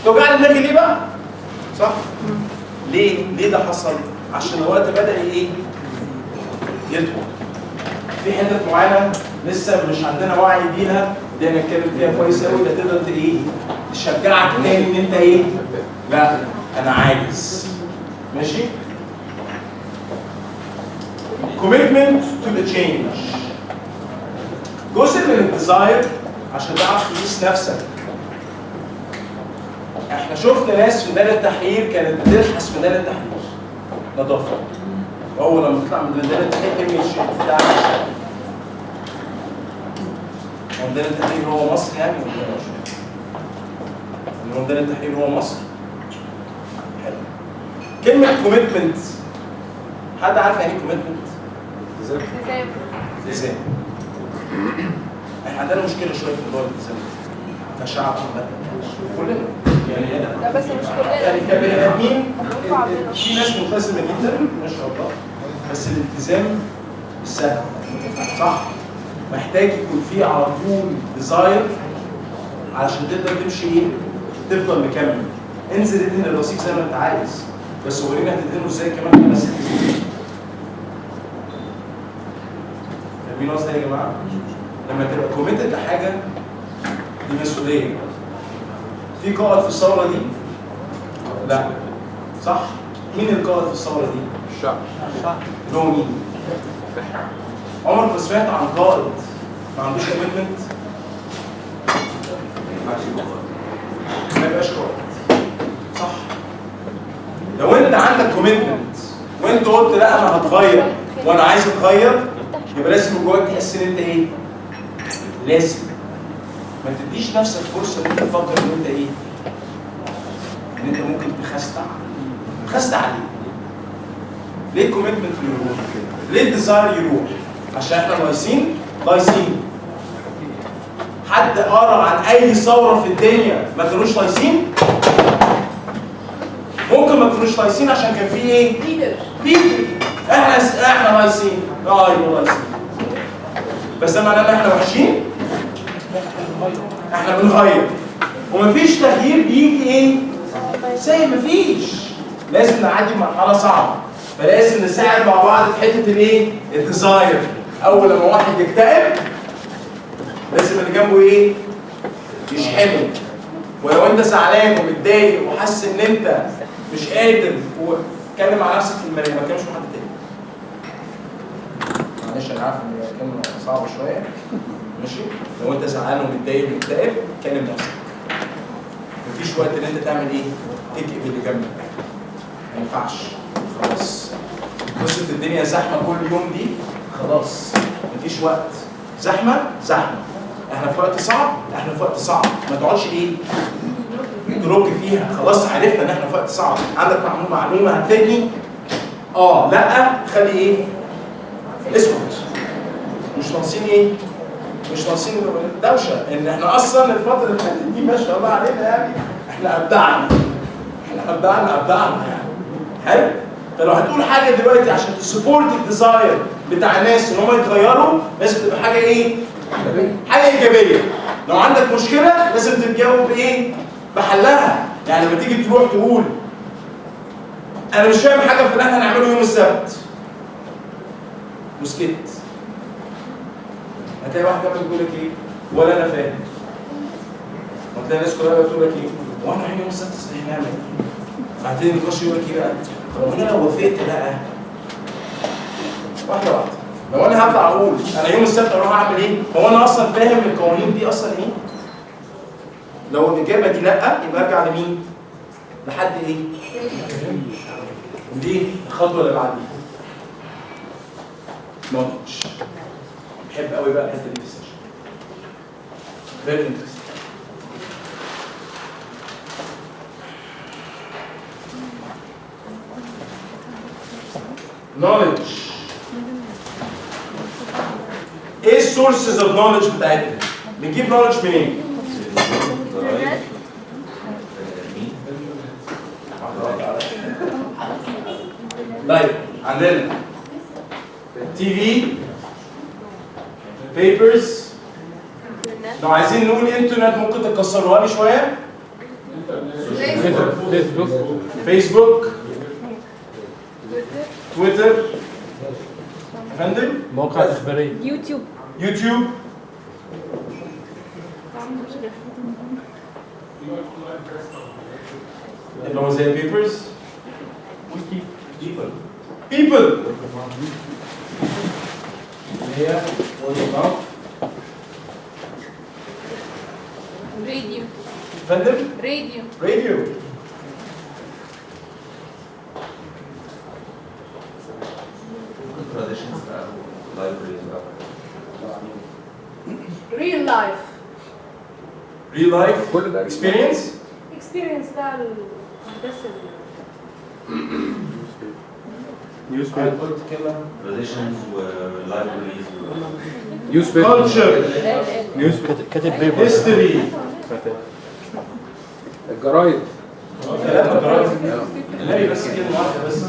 توجعني دماغي ليه بقى؟ صح؟ ليه ده حصل؟ عشان الوقت بدأ ايه؟ يدخل. في حتت معينه لسه مش عندنا وعي بيها، دي هنتكلم فيها كويس قوي، ده تقدر تشجعك تاني ان انت لا انا عايز. ماشي؟ commitment to the change. جزء من الديزاير عشان تعرف تقيس نفسك. احنا شفنا ناس في ميدان التحرير كانت بتلحس في ميدان التحرير نظافه. واول لما تطلع من ميدان التحرير ترمي الشيء بتاعك. هو ميدان التحرير هو مصر يعني ولا مش؟ هو ميدان التحرير هو مصر؟ حلو. كلمة كوميتمنت، حد عارف يعني ايه كوميتمنت؟ التزام. احنا عندنا مشكلة شوية في موضوع الالتزام كشعب عامة كلنا يعني لا بس مش كلنا يعني كبني ادمين في ناس ملتزمة جدا ما شاء الله، بس الالتزام مش سهل صح؟ محتاج يكون في على طول ديزاير علشان تقدر تمشي تفضل مكمل. انزل ادهن الرصيف زي ما انت عايز، بس ورينا هتدهنه ازاي كمان في الناس. فاهمين قصدي يا جماعه؟ لما تبقى كوميتد لحاجه دي مسؤوليه. في قائد في الثوره دي؟ لا. صح؟ مين القائد في الثوره دي؟ الشعب. اللي هو مين؟ عمرك ما سمعت عن قائد ما عندوش كوميتمنت؟ ما يبقاش قائد. صح؟ لو انت عندك كوميتمنت وانت قلت لا انا هتغير وانا عايز اتغير، يبقى لازم جواك تحس ان انت لازم. ما تديش نفسك فرصه ان انت تفكر ان انت ان انت ممكن تخست عليه. ليه الكوميتمنت يروح؟ ليه الديزاير يروح؟ عشان احنا لايصين. حد قرا عن اي ثوره في الدنيا ما كانوش لايصين؟ ممكن ما كانوش لايصين عشان كان في ليدر. احنا لايصين. ايوه لايصين. بس ده معناه ان احنا وحشين؟ احنا بنغير. ومفيش تغيير بيجي زي مفيش. لازم نعدي مرحله صعبه. فلازم نساعد مع بعض في حته الديزاير. اول لما واحد يكتئب لازم اللي جنبه يشحنه. ولو انت زعلان ومتضايق وحاسس ان انت مش قادر واتكلم مع نفسك في المرايه، ما تكلمش مع حد تاني. معلش انا عارف ان الكلمه صعبه شويه. ماشي؟ لو انت زعلان ومتضايق ومكتئب كلم نفسك. مفيش وقت ان انت تعمل تكئب اللي جنبك. ما ينفعش. خلاص. قصه الدنيا زحمه كل يوم دي خلاص. مفيش وقت. زحمه. احنا في وقت صعب. ما تقعدش ترك فيها. خلاص عرفنا ان احنا في وقت صعب. عندك معلومه هتفيدني؟ لا خلي اسكت. مش ناقصين مش ناقصين دوشه. ان احنا اصلا الفتره اللي فاتت دي ما شاء الله علينا يعني احنا ابدعنا يعني. حلو؟ فلو هتقول حاجه دلوقتي عشان تسبورت الديزاير بتاع الناس ان هم يتغيروا، لازم تبقى حاجه حاجه ايجابيه. لو عندك مشكله لازم تتجاوب بحلها. يعني لما تيجي تروح تقول انا مش فاهم حاجه في اللي احنا هنعمله يوم السبت وسكت، هتلاقي واحد جنبك بيقول لك ولا انا فاهم. وهتلاقي الناس كلها بتقول لك هو احنا رايحين يوم السبت صحيح نعمل هتلاقي النقاش يقول لك بقى طب انا لو وافقت بقى واحده لو انا هطلع اقول انا يوم السبت اروح اعمل هو انا اصلا فاهم القوانين دي اصلا لو الاجابه دي لا يبقى ارجع لمين؟ لحد ودي الخطوه اللي بعديها. نولج. بحب قوي بقى الحته دي في السيشن. فيري انترستنج. نولج. ايه السورسز اوف نولج بتاعتنا؟ بنجيب نولج منين؟ طيب عندنا تي في، بيبرز. لو عايزين نقول انترنت ممكن تكسروها لي شويه؟ فيسبوك، تويتر، فندم؟ مواقع اخباريه. يوتيوب. يوتيوب. اللي هو زي بيبرز. ويكي. بيبل. اللي هي راديو. فندم؟ راديو. راديو. traditions بقى libraries بقى. ريل لايف. real life كل ده experience. اكسبيرينس ده الاحداث نيوز أنا بيبر. قلت كده. traditions و libraries نيوز بيبر. culture. نيوز كاتب بيبر. history. الجرايد. كلام الجرايد. لا بس كلمة واحدة بس.